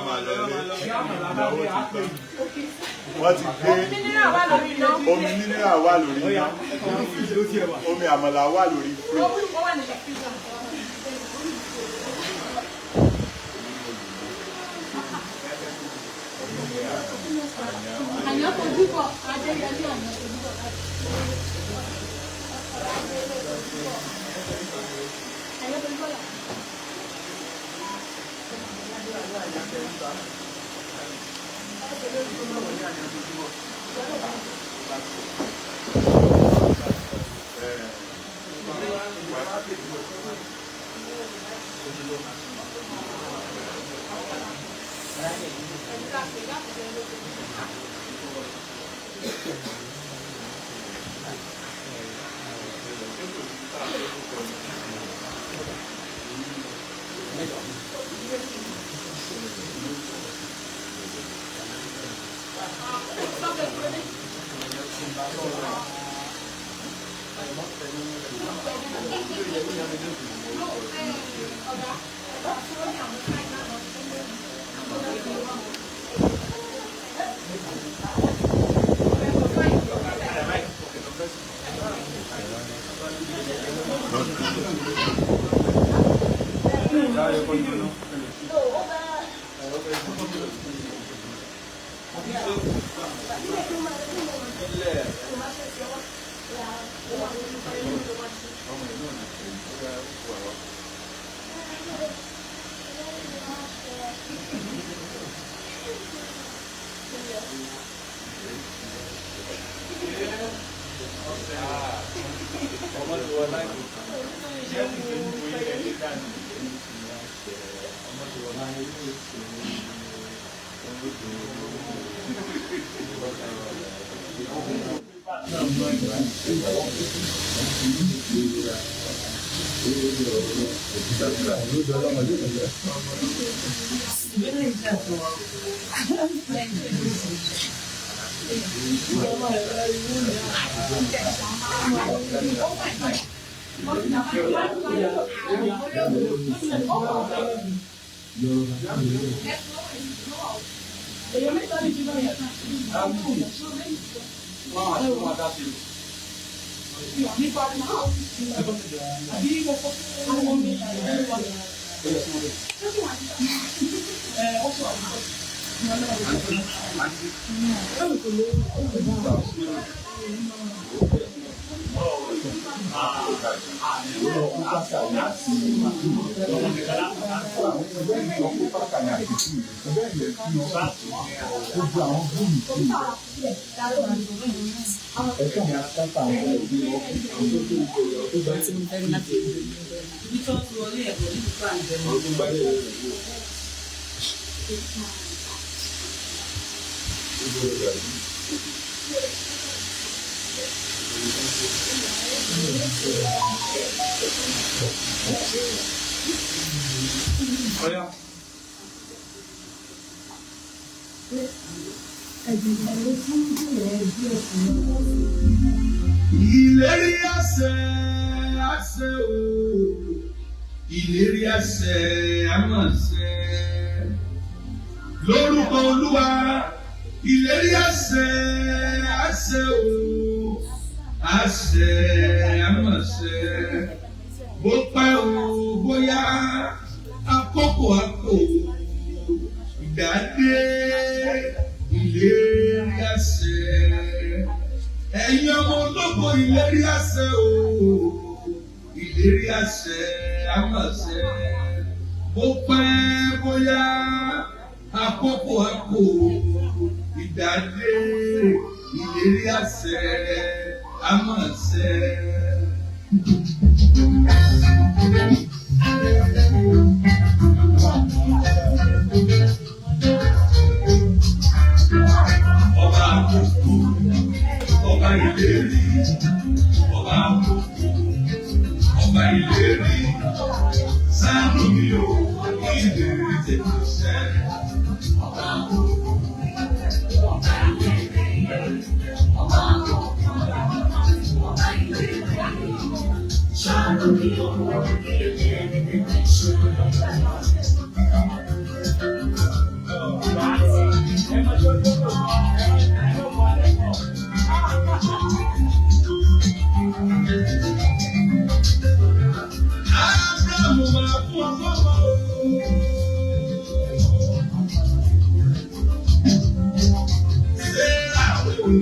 máa lọ lé. Wọ́n ti gbé omi mineral wà lórí iná. Omi àmàlà wà lórí Ìlérí àṣẹ àṣẹ o, ìlérí àṣẹ àmọ̀ṣẹ. Lórúkọ Olúwa, ìlérí àṣẹ àṣẹ o, àṣẹ àmọ̀ṣẹ. Bó pẹ́ o bóyá àkókò àpò ìdádé ìlérí àṣẹ. Ẹ̀yin ọmọ ológo ìlérí àṣẹ o, ìlérí àṣẹ àmọ̀ṣẹ. Bó pẹ́ bóyá àkókò àpò ìdádé ìlérí àṣẹ àmọ̀ṣẹ. Ọba àkókò, ọba ìlérí, ọba àkókò, ọba ìlérí, sáànù mi ò ìlérí tètè ṣẹ. Ọba àkókò, ọba ìlérí, ọba àkókò, ọba ìlérí, sáànù mi ò ìlérí tètè ṣẹ.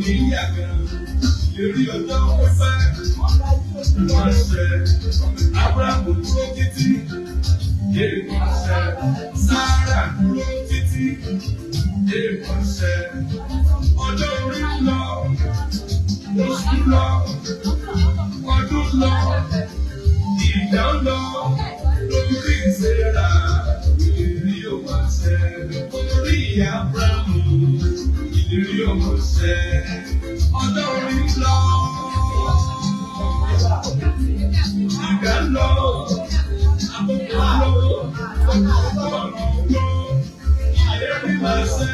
ní yàgà ìlérí ọjọ́ pípẹ́ wọ́n ṣe Ábúráhámù dúró títí wọ́n ṣe Sárà dúró títí wọ́n ṣe ọjọ́ orí lọ oṣù lọ ọdún lọ ìgbà lọ lórí ìṣẹ́ra ìlérí ọmọ ṣẹ orí Ábúráhámù ìlérí ọmọ ṣẹ ọjọ́ orí lọ ìgbà lọ àkókò lọ ọ̀rọ̀ lọ ìlérí máa ṣẹ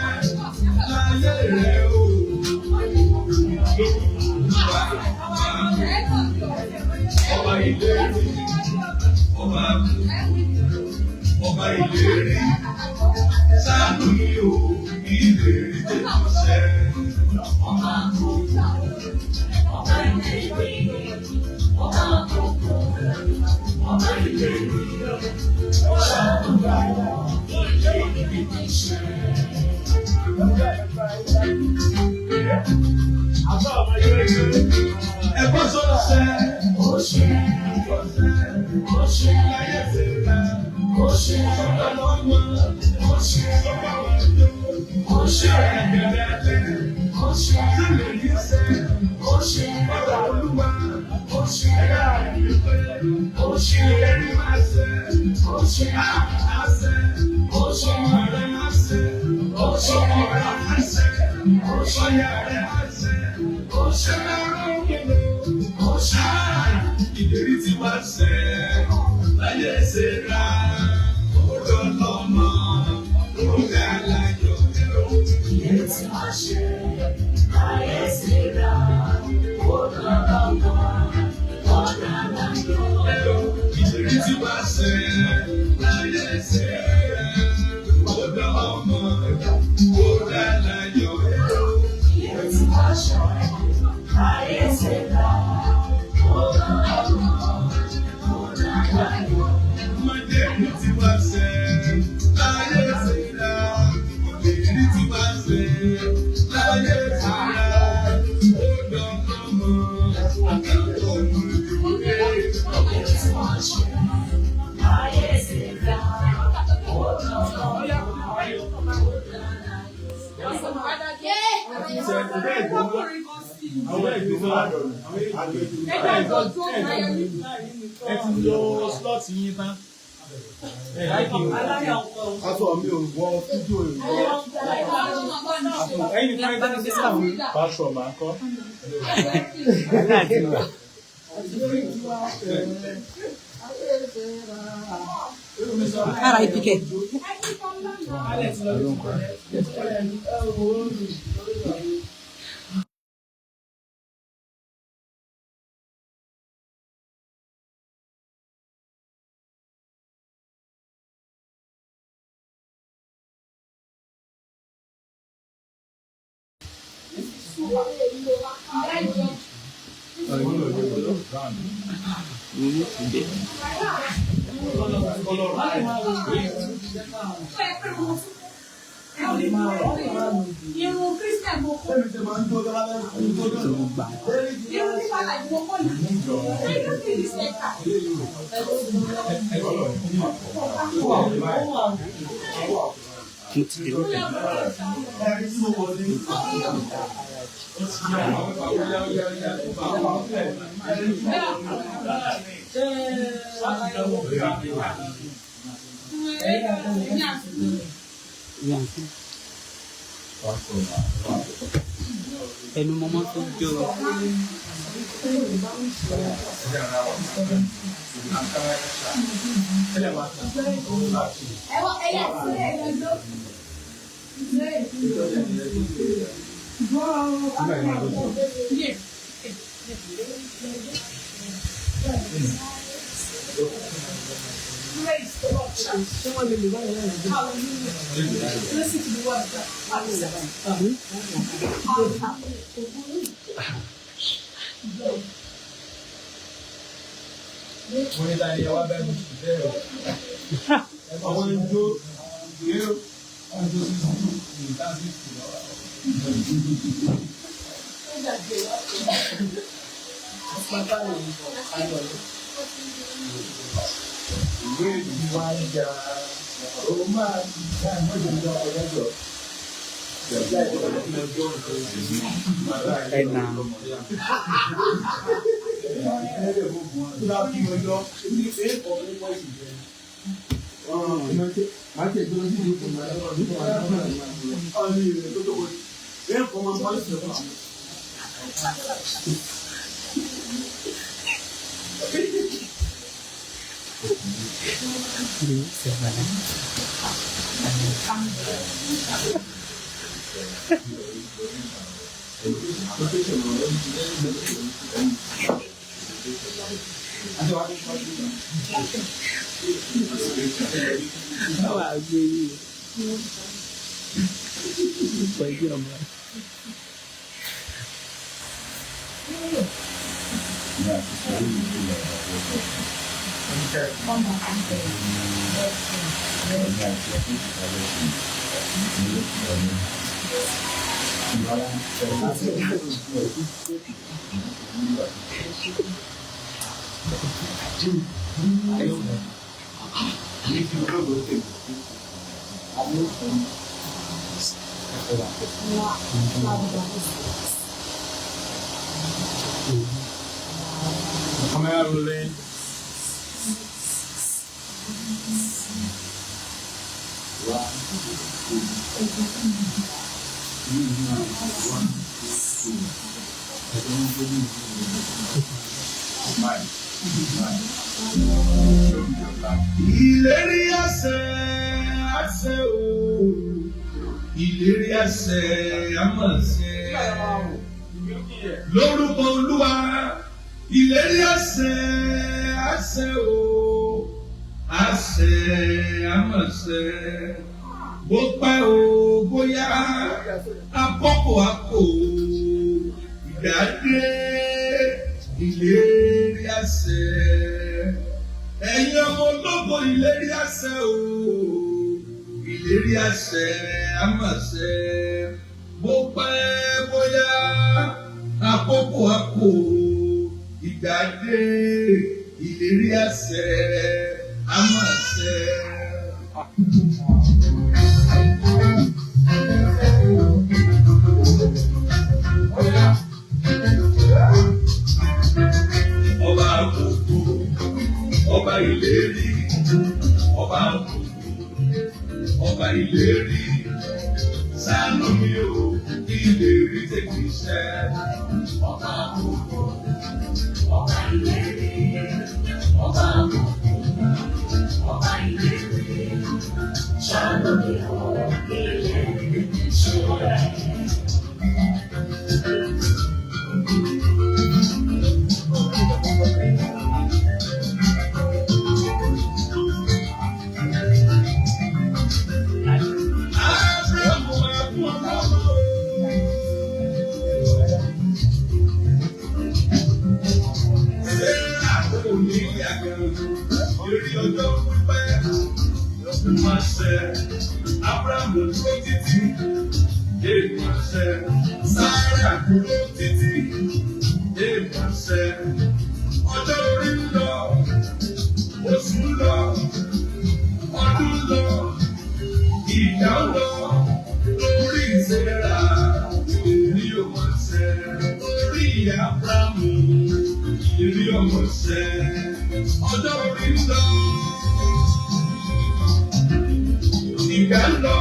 láyé rẹ o. Ọba ìlérí, ọba ìlérí, ṣàánú mi o, ìlérí tètè ṣẹ. Ọba ìlérí, ọba ìlérí, ṣàánú mi o, ìlérí tètè ṣẹ. Ẹ̀gbọ́n sọ̀rọ̀ ṣẹ. Ó ṣe. Ó ṣe. Láyé ṣẹlá. Ó ṣe. Sọ̀rọ̀ lọ́wọ́. Ó ṣe. Sọ̀rọ̀ wájú. Ó ṣe. Ẹ̀gbẹ̀rẹ̀. Ó ṣe. Sílẹ̀ yìí ṣe. Ó ṣe. Ọ̀dà Olúwa. Ó ṣe. Ẹ̀yà ìgbẹ́. Ó ṣe. Ẹ̀rí máa ṣe. Ó ṣe. Àṣẹ. Ó ṣe. Ọ̀rẹ́ máa ṣe. Ó ṣe. Ọ̀rẹ́ máa ṣe. Ó ṣe. Ọ̀yà rẹ̀ máa ṣe. Ó ṣe. Ó ṣe. Ìlérí tí wá ṣẹ láyé ṣe ra ọjọ́ lọ́mọ lórí aláyọ̀ ẹ̀rọ. Ìlérí tí wá ṣẹ láyé ṣe ra ọjọ́ lọ́mọ lórí aláyọ̀ ẹ̀rọ. Ìlérí tí wá ṣẹ láyé ṣe ra ọjọ́ lọ́mọ lórí aláyọ̀ ẹ̀rọ. Ìlérí tí wá ṣẹ láyé ṣe ra. Ẹ ti lo slot yín tán. Aṣọ mi ò wọ fídíò ìwọ. Ẹyin kan ẹgbẹ́ ní sísá mi. Pásọ̀ máa kọ́. Ara ìpìkẹ́. Irun Christian mo kọ́. Irun tí fàlà ni mo kọ́ yìí. Irun tí ní sẹ́ka. Ẹnu mọ́mọ́ tó jọ. Praise the Lord. Hallelujah. Listen to the word of God. Mo ní láyé wá bẹ́ẹ̀ mo sì bẹ́ẹ̀ o. Àwọn ìjó ìwé ọjọ́ sí ìdájí ìlọ́wọ́. Camera rolling. Ìlérí àṣẹ àṣẹ o, ìlérí àṣẹ àmọ̀ṣẹ. Lórúkọ Olúwa, ìlérí àṣẹ àṣẹ o, àṣẹ àmọ̀ṣẹ. Bó pẹ́ o bóyá akọ́kọ̀ àpò ìdádé ìlérí àṣẹ. Ẹ̀yin ọmọ ológo ìlérí àṣẹ o, ìlérí àṣẹ àmọ̀ṣẹ. Bó pẹ́ bóyá àkókò àpò ìdádé ìlérí àṣẹ àmọ̀ṣẹ. Ọba àkókò, ọba ìlérí, ọba àkókò, ọba ìlérí, ṣàánú mi o, ìlérí tètè ṣẹ. Ọba àkókò, ọba ìlérí, ọba àkókò, ọba ìlérí, ṣàánú mi o, ìlérí tètè ṣẹ. Lórí ọjọ́ pípẹ́ máa ṣẹ, Abraham ló dúró títí, èèyàn máa ṣẹ, Sáárà dúró títí, èèyàn máa ṣẹ. Ọjọ́ orí ń lọ, oṣù ń lọ, ọdún ń lọ, ìgbà ń lọ, lórí ìṣẹ́ra, ìrírí ọmọ ṣẹ, lórí Abraham, ìrírí ọmọ ṣẹ. Ọjọ́ orí ń lọ, ìgbà ń lọ,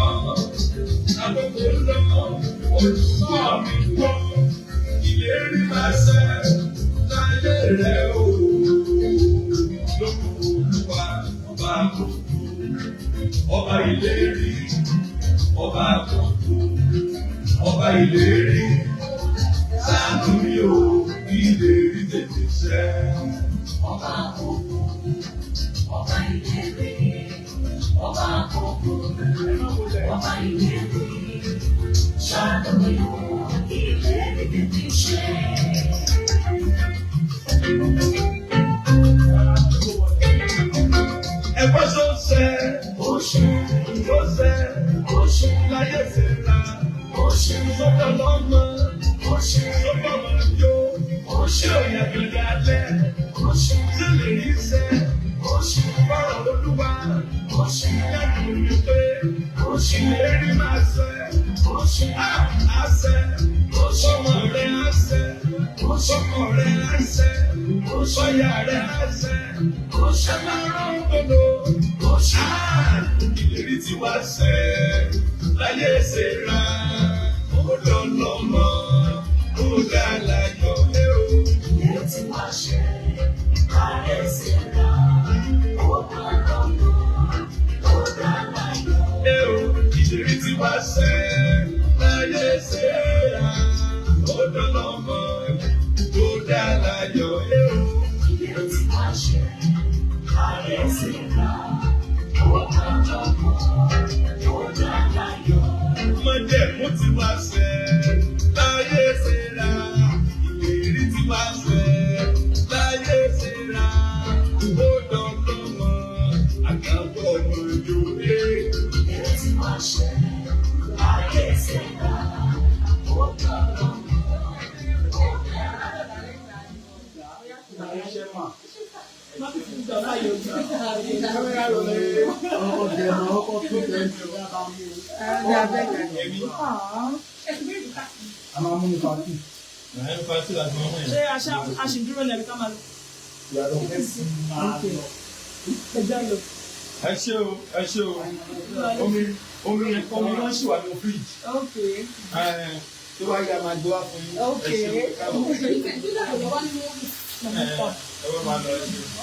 àkókò ń lọ, olùkọ́ mi gbọ́, ìlérí máa ṣẹ láyé rẹ̀ o. Lórúkọ Olúwa, ọba àkókò, ọba ìlérí, ọba àkókò, ọba ìlérí, ṣàánú mi o, ìlérí tètè ṣẹ. Ọba àkókò, ọba ìlérí, ọba àkókò, ọba ìlérí, ṣàánú mi o, ìlérí tètè ṣẹ. Ẹ̀fọ́ ṣó ṣẹ, ó ṣẹ, ó ṣẹ, ó ṣẹ, láyé ṣe ra, ó ṣẹ, sọ́dọ̀ lọ́mọ, ó ṣẹ, sọ́dọ̀ ṣé òyà gbẹ̀dẹ̀ alẹ́ ṣé lè rí sẹ́ fọ́rọ̀ olúwa lẹ́nu mi pé ìlérí máa sẹ́ àṣẹ ọmọ rẹ̀ àṣẹ ọkọ rẹ̀ àṣẹ ọyà rẹ̀ àṣẹ ẹlẹ́rọ̀ gbogbo ìlérí tí wá sẹ́ láyé ṣe ra ọdọ lọmọ ó dá láyọ̀ lé o. Ìlérí tí wá ṣe láyé ṣe ra ọdọ lọmọ ó dá láyọ̀ lé o. Ìlérí tí wá ṣe láyé ṣe ra ọdọ lọmọ ó dá láyọ̀ lé o. Ìlérí tí wá ṣe láyé ṣe ra ọdọ lọmọ ó dá láyọ̀. Ọmọdé mo ti wá ṣe láyé ṣe ra ìlérí tí wá ṣe láyé ṣe ra ó dandan mọ́ àgbàbọ̀ ọmọ ìjòyè. Ìlérí tí wá ṣe láyé ṣe ra ó dandan mọ́ Ṣé aṣèdúró lẹ́bi ká máa lọ? Ẹ ṣé o omi wọn ṣì wà ní fíríjì tó bá yá máa gbé wá fún yín. Ẹ ṣé o káàbọ̀. Ẹ wọ́n máa lọ ẹ ṣé o.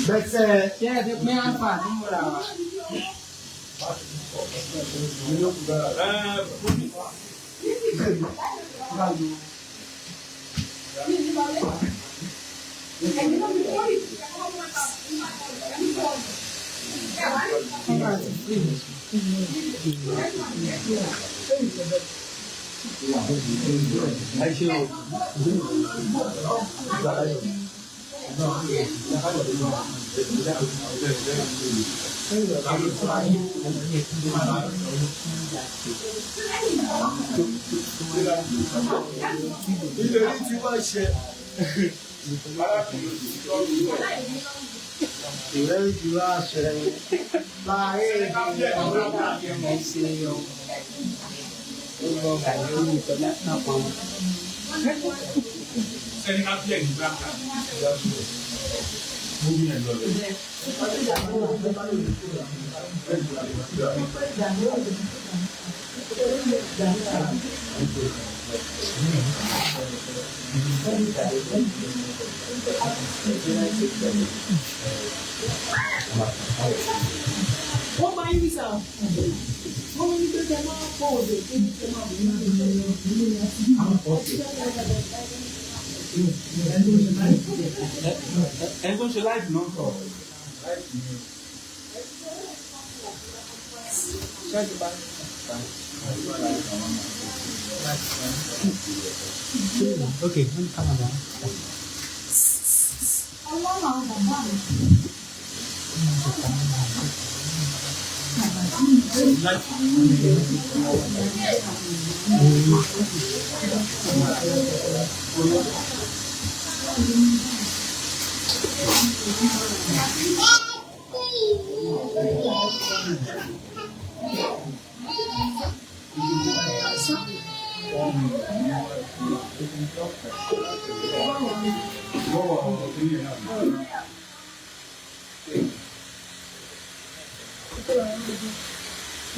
Bẹ́sẹ̀ ṣé ẹ ti pín àǹfààní múra wa? Ìlérí tí wá ṣe Ìlérí tí wá ṣe láyé ìṣe ọgbọ̀n àyè orí ìtọ́lá náà pọ̀. Sẹ́ni ká bí ẹ̀yìn bá ká. Mo bí ẹ̀ lọ rẹ̀. Wọ́n máa ń yí sá. Wọ́n máa ń gbé jẹ́ máa ń pọ̀ òde tó ní ṣe máa bí máa ń ṣe Ẹni tó ń ṣe láìpì náà sọ. Okay, come on.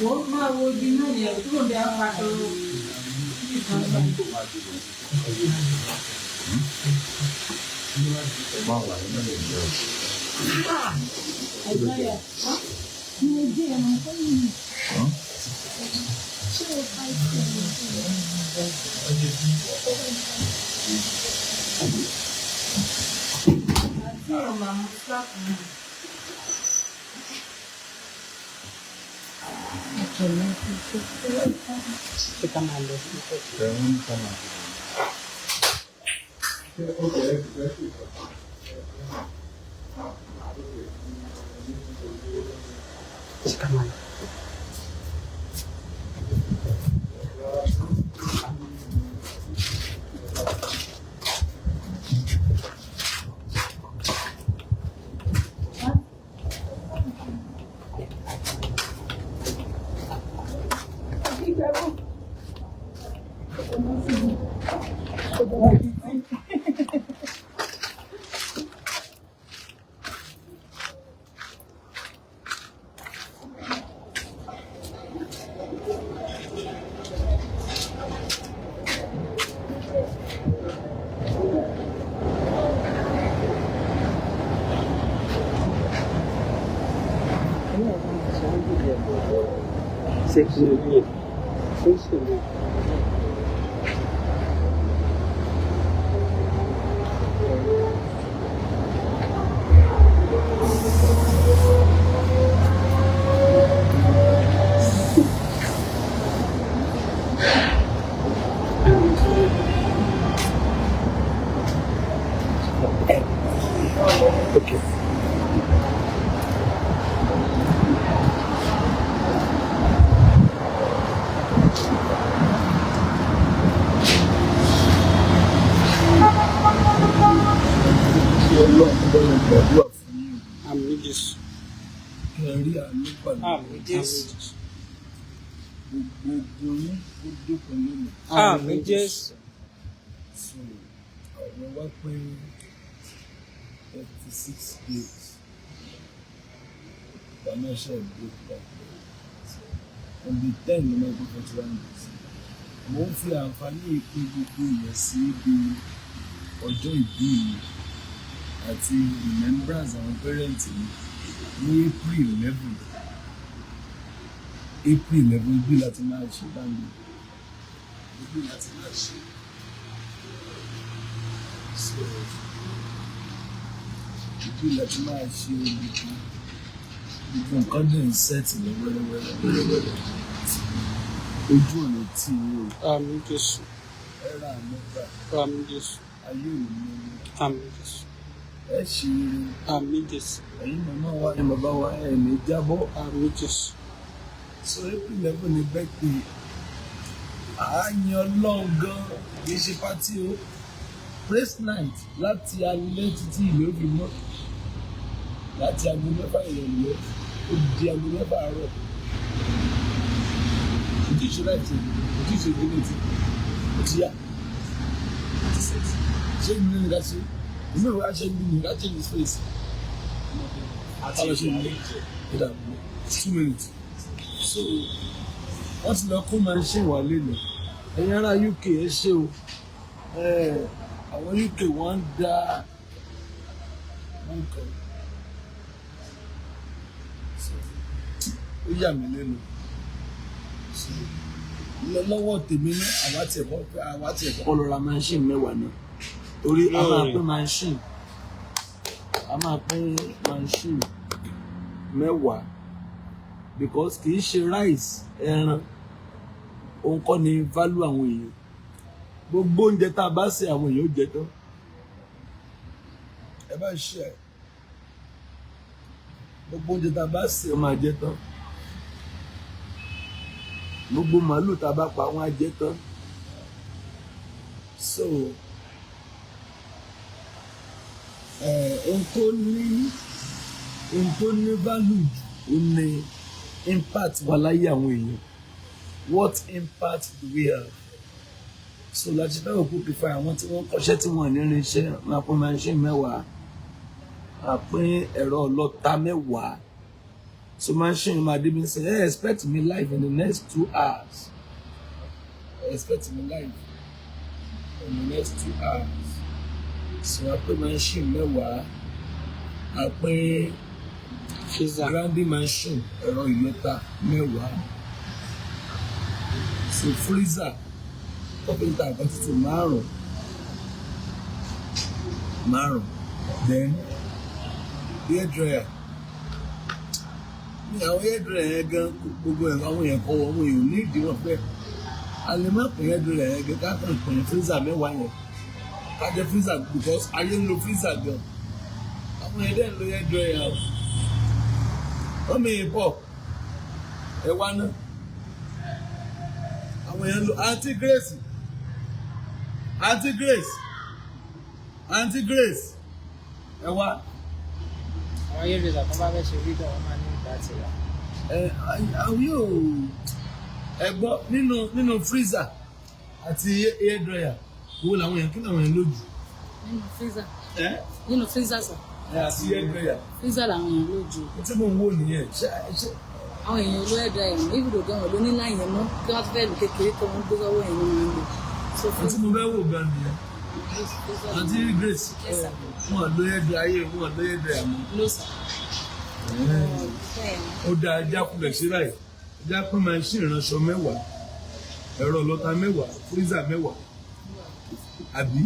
Wọ́n máa wo ibi náà yẹn kúrò ní apàtó. Kita malu. Àmín Jésù. Ọ̀rọ̀ wá pé 36 days. Financial break back. On the 10 ló máa gbé 41 days. Mo ń fi àǹfààní ìpè gbogbo èèyàn sí ibi ọjọ́ ìbí mi àti remembrance àwọn parents mi ní April 11. April 11 bí láti máa ṣe báńgì. Bí láti máa ṣe. So, bí láti máa ṣe gbogbo nǹkan dẹ̀ ń sẹ́ẹ̀tì lọ wẹ́rẹ́wẹ́rẹ́. Ojú ọ̀nà tí mi ò. Àmín Jésù. Ẹ̀rọ àmọ́gbà. Àmín Jésù. Ayé ò ní mú. Àmín Jésù. Ẹ ṣe eré. Àmín Jésù. Ẹ̀yin màmá wa ni bàbá wa ẹ̀ ní jábọ́. Àmín Jésù. So April 11 ni birthday. Àáyàn Ọlọ́run gan kì í ṣe pátí o. Praise night láti alẹ́ títí ìlú òbí mọ́. Láti aago 6 ìrọ̀lẹ́ ó di aago 6 àárọ̀. Ojú ìṣe láti ojú ìṣe ìgbélé-tí ó ti yá. Ṣé ìlú ní ìdásí? Ìlú ìwé aṣẹ ìlú ní ìdájẹ́ ìlú space. Àtàlọ́ ṣe ìlú ìdààmú 2 minutes. So wọ́n ti lọ kó máa ń ṣe wà lélẹ̀. Ẹ̀yin ará UK ẹ ṣé o. Àwọn UK wọ́n ń dá nǹkan. Ó yà mí lẹ́nu. Lọ́wọ́ tèmi ní àwa tí ẹ̀kọ́ lọ ra machine mẹ́wàá náà. Torí a máa pín machine. A máa pín machine mẹ́wàá. Because kì í ṣe rice ẹran òun kọ́ ni value àwọn èèyàn. Gbogbo oúnjẹ tá a bá ṣe àwọn èèyàn ó jẹ tán. Ẹ bá ṣe ẹ̀. Gbogbo oúnjẹ tá a bá ṣe ó máa jẹ tán. Gbogbo màálù tá a bá pa wọ́n á jẹ tán. So ohun tó ní value jù ó ní impact wà láyé àwọn èèyàn. What impact do we have? So láti fẹ́ òkú pípa àwọn tí wọ́n kọ́ṣẹ́ tí wọ́n ní irinṣẹ́ máa pín machine mẹ́wàá, máa pín ẹ̀rọ ọlọ́ta mẹ́wàá. So machine máa dé bí say, hey, expect me live in the next 2 hours. Expect me live in the next 2 hours. So a pín machine mẹ́wàá, a pín grinding machine ẹ̀rọ ìlọ́ta mẹ́wàá. So freezer kọ́pẹ́ntà kan tuntun márùn-ún. Then hair dryer. Ní àwọn hair dryer yẹn gan gbogbo ẹ̀ àwọn èèyàn kọ́ àwọn èèyàn ní ìdíwọ̀n pẹ́. A lè má pín hair dryer yẹn gan ká kàn pín freezer mẹ́wàá yẹn. ká jẹ freezer because ayé ń lo freezer gan àwọn ẹ̀dẹ̀ ń lo air dryer o wọ́n mi pọ̀ ẹ wá ná àwọn èèyàn ń lo Aunty Grace ẹ wá. àwọn ayélujára kan bá fẹ́ ṣe fídíò wọn máa ní ìgbà tí wà. àwọn yóò ẹ gbọ́ nínú freezer àti air dryer wo làwọn èèyàn kí làwọn èèyàn lójú. nínú freezer sà. àti air dryer. freezer làwọn èèyàn lójú. tí mo ń wò nìyẹn àwọn èèyàn ló ẹ̀dá ẹ̀wọ̀n ibùdó gan-an ló ní láyẹn mọ́ kí wọ́n fẹ́ lù kékeré tó ń gbé lọ́wọ́ ẹ̀yìn máa ń lò. tí mo fẹ́ wò gan nìyẹn Aunty Grace wọn lo air dryer wọn lo air dryer mọ́. ló sà. ó dáa ẹja kulẹ̀ sí báyìí ẹja pín machine ìránṣọ 10 ẹ̀rọ ọlọ́ta 10 freezer 10 àbí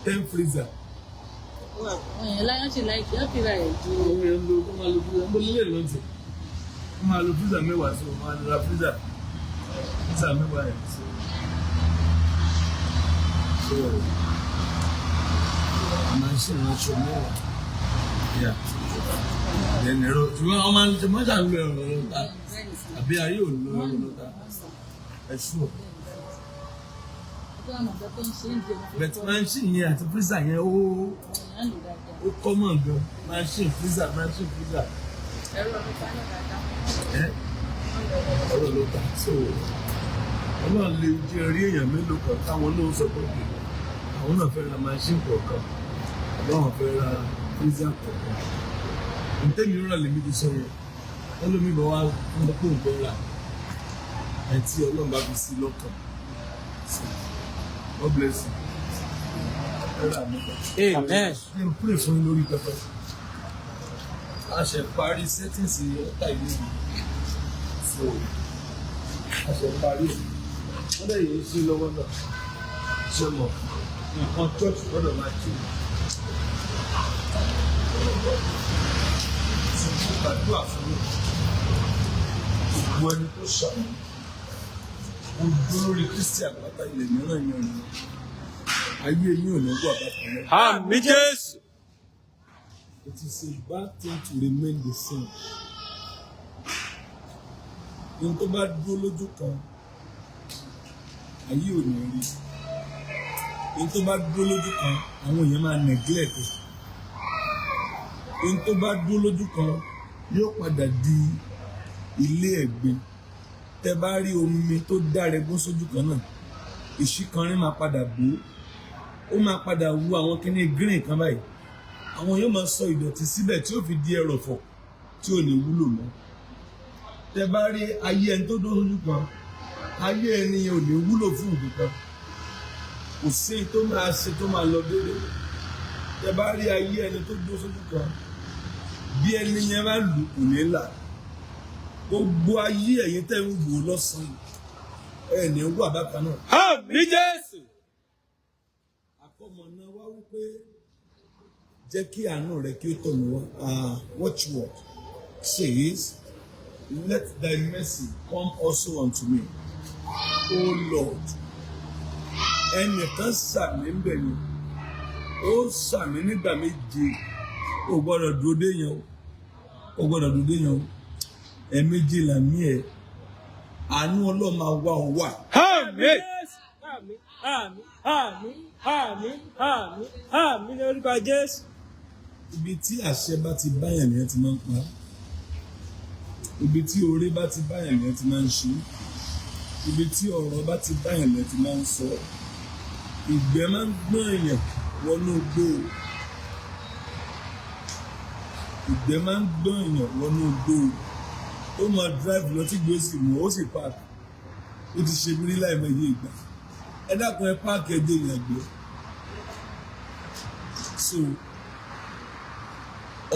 10 freezer. èèyàn láyọ̀ ṣe láìpẹ́ yóò fi ra ẹ̀ ju. àwọn èèyàn lo wọ́n máa lo freezer mo nílé lọ́ntì wọ́n máa lo freezer 10 sí wọ́n máa lo ra freezer 10 ẹ̀ sí. machine ìránṣọ 10 ẹ̀rọ ṣùgbọ́n wọ́n máa ń ṣe mọ́ṣà ń lo ẹ̀rọ ọlọ́ta àbí ayé ò lo ẹ̀rọ ọlọ́ta ẹ̀ṣù. bẹ̀tẹ̀ machine yẹn àti freezer yẹn ó common gan machine freezer. ẹ̀rọ ọlọ́ta so ọlọ́run lè jẹ́ orí èèyàn mélòó kan táwọn náà sọ pé àwọn náà fẹ́ ra machine kọ̀ọ̀kan àbáwọn fẹ́ ra freezer kọ̀ọ̀kan. ntẹ́mi rán lèmi ti sọ yẹn ẹlòmíì bá wá ń kó nǹkan rà ẹ̀ tí ọlọ́run bá fi sí lọ́kàn. God bless you. Amen. I'm praying for you lórí pẹpẹ. A ṣe parí settings ọ̀tá ìlú yìí. So a ṣe parí. Wọ́n dẹ̀ yìí sí lọ́wọ́ náà. Ṣé mọ̀? Nǹkan church gbọ́dọ̀ máa ṣe. Gbàdúrà fún mi. Gbogbo ẹni tó ṣàmì. Mo dúró lórí Kristi àgbàtà ilẹ̀ mìíràn yẹn ni. Ayé yín ò ní wà bákan náà. Àmín Jésù. It is a bad thing to remain the same. Ní tó bá dúró lójú kan, ayé ò ní rí. Ní tó bá dúró lójú kan, àwọn èèyàn máa neglect. Ní tó bá dúró lójú kan, yóò padà di ilé ẹ̀gbin. Tẹ́ bá rí omi tó dáre gún sójú kan náà, ìṣíkanrin máa padà bò ó máa padà wu àwọn kíní green kan báyìí. Àwọn yóò máa sọ ìdọ̀tí síbẹ̀ tí ó fi di ẹrọ̀fọ̀ tí ò ní wúlò mọ́. Tẹ́ bá rí ayé ẹni tó dúró sójú kan, ayé ẹni yẹn ò ní wúlò fún nǹkan kan. Kò sí tó máa ṣe tó máa lọ déédéé. Tẹ́ bá rí ayé ẹni tó dúró sójú kan, bí ẹni yẹn bá lù kò ní là. Gbogbo ayé ẹ̀yin tẹ́ ń wò lọ́sàn-án ẹ̀ ní wà bákan náà. Àmín Jésù. Àkọ́mọ̀nà wá wípé jẹ́ kí àánú rẹ kí ó tọ̀ mí wá. Watchword says, let thy mercy come also unto me, O Lord. Ẹnìkan sàmì ń bẹ̀ ni, ó sàmì nígbà méje, ó gbọ́dọ̀ dúró dé yẹn o, ó gbọ́dọ̀ dúró dé yẹn o. Ẹ̀ẹ̀méjì làmí ẹ̀, àánú Ọlọ́run máa wá ọ wá. Àmín. Àmín. Àmín. Àmín. Àmín. Àmín. Àmín ní orúkọ Jésù. Ibi tí àṣẹ bá ti báyàn nìyẹn ti máa ń pa. Ibi tí oore bá ti báyàn nìyẹn ti máa ń ṣe. Ibi tí ọ̀rọ̀ bá ti báyàn nìyẹn ti máa ń sọ. Ìgbẹ́ máa ń gbọ́n èèyàn wọnú igbó. Ìgbẹ́ máa ń gbọ́n èèyàn wọnú igbó. Ó máa drive lọ tí gbèsè mú ó sì park. Ó ti ṣe mí rí láìmọ̀ iye ìgbà. Ẹ dákun ẹ páàkì ẹjẹ ìyàgbẹ́. So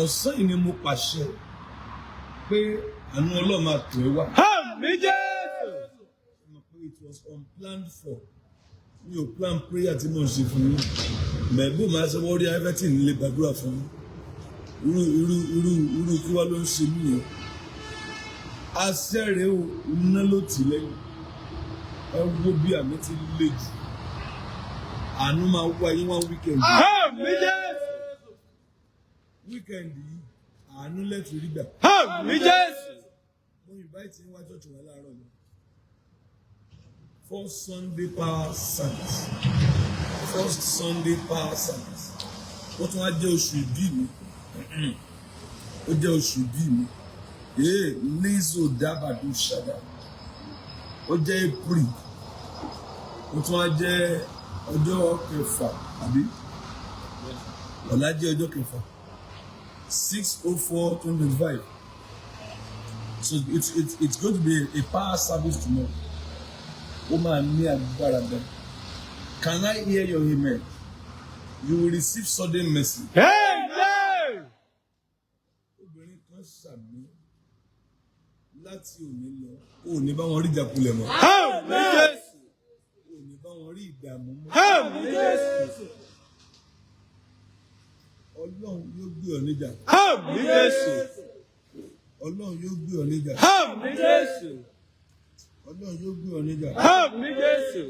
ọ̀sán yìí ni mo pàṣẹ pé àánú Ọlọ́run máa tọ̀ ẹ́ wá. Àmín Jésù. It was unplanned for. Mi ò plan prayer tí mo ń ṣe fún yín. Mẹ̀bú máa ṣe wọ́n rí everything nílé gbàdúrà fún yín. Irú kí wá ló ń ṣe mí yẹn. Àṣẹ rẹ̀ ò iná ló tì lẹ́yìn. Ẹ wo bí àmì ti le jù. àánú máa wá yín wá wíkẹ̀ndì. Àmín Jésù. Wíkẹ̀ndì yìí àánú lẹ́tù rí gbà. Àmín Jésù. Mo invite yín wá church wa láàárọ̀ ni. First Sunday power service. First Sunday power service. Ó tún wá jẹ́ oṣù ìbí mi. Ó jẹ́ oṣù ìbí mi. Lizo Dabadu Shada. Ó jẹ́ April. Ó tún wá jẹ́ ọjọ́ kẹfà àbí? Ọ̀la jẹ́ ọjọ́ kẹfà. 6/04/2025. So it's going to be a power service tomorrow. Ó máa ní agbára gan. Can I hear your amen? You will receive sudden mercy. Amen. Obìnrin kan ṣàmì láti òní lọ. O ò ní bá wọn rí ìjákulẹ̀ mọ́. Àmín Jésù. O ò ní bá wọn rí ìdààmú mọ́. Àmín Jésù. Ọlọ́run yóò gbé ọ níjà. Àmín Jésù. Ọlọ́run yóò gbé ọ níjà. Àmín Jésù. Ọlọ́run yóò gbé ọ níjà. Àmín Jésù.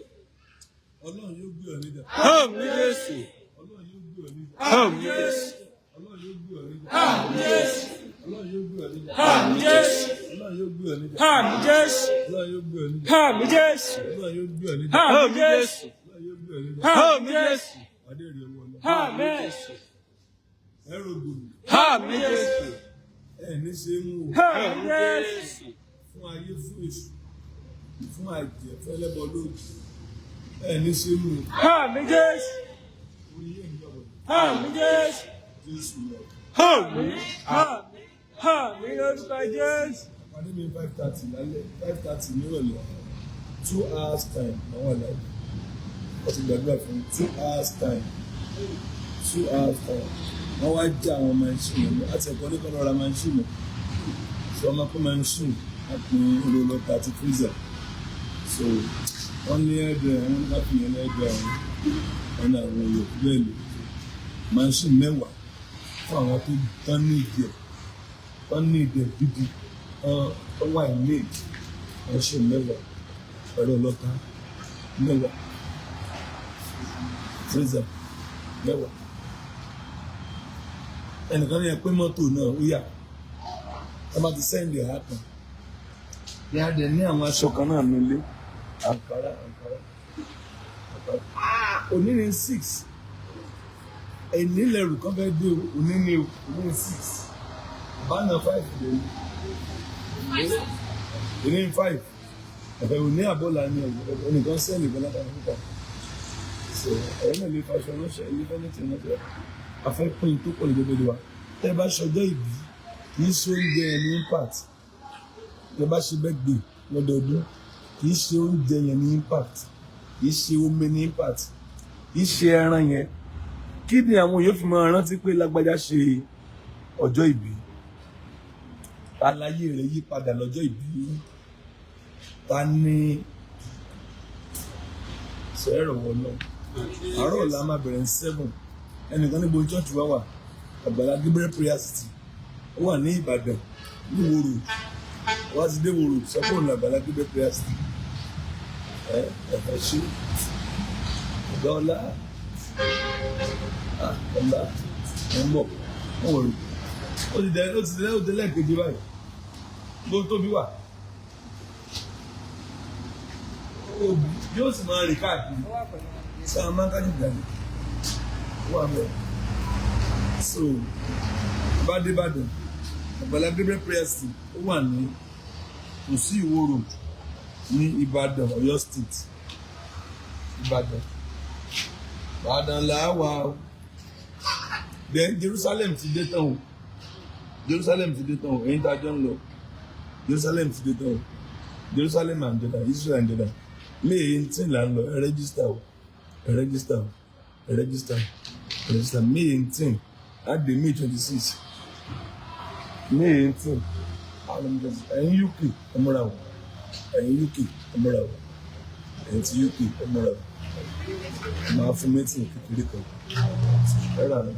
Ọlọ́run yóò gbé ọ níjà. Àmín Jésù. Ọlọ́run yóò gbé ọ níjà. Àmín Jésù. Ọlọ́run yóò gbé ọ níjà. Àmín Jésù. Ọlọ́run yóò gbé ọ níjà. Àmín Jésù. Ọlọ́run yóò gbé ọ níjà. Àmín Jésù. Ọlọ́run yóò gbé ọ níjà. Àmín Jésù. Ọlọ́run yóò gbé ọ níjà. Àmín Jésù. Ọlọ́run yóò gbé ọ níjà. Àmín Jésù. Adé rí owó ọlọ́. Àmín. Ẹ̀rọ gbòòrò. Àmín Jésù. Ẹ̀ ní ṣe é mú o. Àmín Jésù. Fún ayé fún èṣù. Fún àjẹ́ fún ẹlẹ́bọ lójú. Ẹ̀ ní ṣe é mú o. Àmín Jésù. Orí yẹn ń yọ̀bọ̀. Àmín Jésù. Jésù lọ. Àmín. Àmín. Àmín lórúkọ Jésù. Pàdé mi 5:30 lálẹ́ 5:30 nírọ̀lẹ́ 2 hours time àwọn àlàyé wọ́n ti gbàdúrà fún 2 hours time 2 hours time wọ́n wá já àwọn machine mi àti ẹ̀kọ́ nípa lọ́ra machine so ọmọ kó machine àpín olólọ́ta àti freezer so wọ́n ní ẹ̀dẹ̀ wọ́n ní káfí yẹn lẹ́ẹ̀dẹ̀ àwọn àwọn yòókù bẹ́ẹ̀ lò machine mẹ́wàá fún àwọn tó tán ní ìdí ẹ̀ wọ́n ní ìdí ẹ̀ gidi wà ní machine mẹ́wàá pẹ̀lú ọlọ́ta mẹ́wàá freezer mẹ́wàá ẹnìkan ní ẹ pé mọ́tò náà ó yà ẹ bá ti sẹ́ndì ẹ̀ hàpọ̀ ní adẹ ní àwọn aṣọ kan náà nílé àǹkárá òní ní 6 ẹ̀ní lẹ́rù kan fẹ́ dé òní ní 6 bánà 5 lẹ́nu òní 5 ẹ̀fẹ̀ òní àbọ̀là ní ẹnìkan sẹ́ndì kan látàrí nípa ẹ̀yìn náà lè faṣọ ránṣẹ́ ilé fẹ́lẹ́tì ránṣẹ́ afẹ́pín tó pọ̀ lẹ́gbẹ̀ẹ́ wa tẹ́ bá ṣọjọ́ ìbí kì í ṣe oúnjẹ yẹn ní impact tẹ́ bá ṣe birthday lọ́dọọdún kì í ṣe oúnjẹ yẹn ní impact kì í ṣe omi ní impact kì í ṣe ẹran yẹn kí ni àwọn yóò fi máa rántí pé lágbájá ṣe ọjọ́ ìbí aláyé rẹ̀ yí padà lọ́jọ́ ìbí ta ní sọ ẹ̀rọ wọn náà àárọ̀ ọ̀la máa bẹ̀rẹ̀ ní 7 ẹnìkan níbo church wá wà Àgbàlá Gabriel prayer city ó wà ní Ìbàdàn ní wòrò wá ti dé wòrò sọ́kùnrin ní Àgbàlá Gabriel prayer city ẹ̀fẹ̀ ṣe ọ̀gá ọ̀la ọ̀la ẹ̀ ń bọ̀ wọ́n wọ̀rọ̀ ó ti dẹ́ lẹ́ẹ̀kejì báyìí ló tóbi wà yóò sì máa rìn káàkiri sáà máa ń kájú ìgbàlè wà mẹ́ so Ìbàdàn Àgbàlá Gabriel prayer city ó wà ní Kòsí Ìwó road ní Ìbàdàn Ọ̀yọ́ state Ìbàdàn làwà o then Jerusalem ti dé tán o èyí tá a jọ ń lọ Jerusalem ti dé tán o Jerusalem and Jordan Israel and Jordan May 18 là ń lọ ẹ register May 18 àdé May 26 May 18 ẹ̀yin UK ẹmúra wọ ẹ̀yin ti UK ẹmúra wọ máa fún mẹ́tì kékeré kan ẹ̀rọ àná.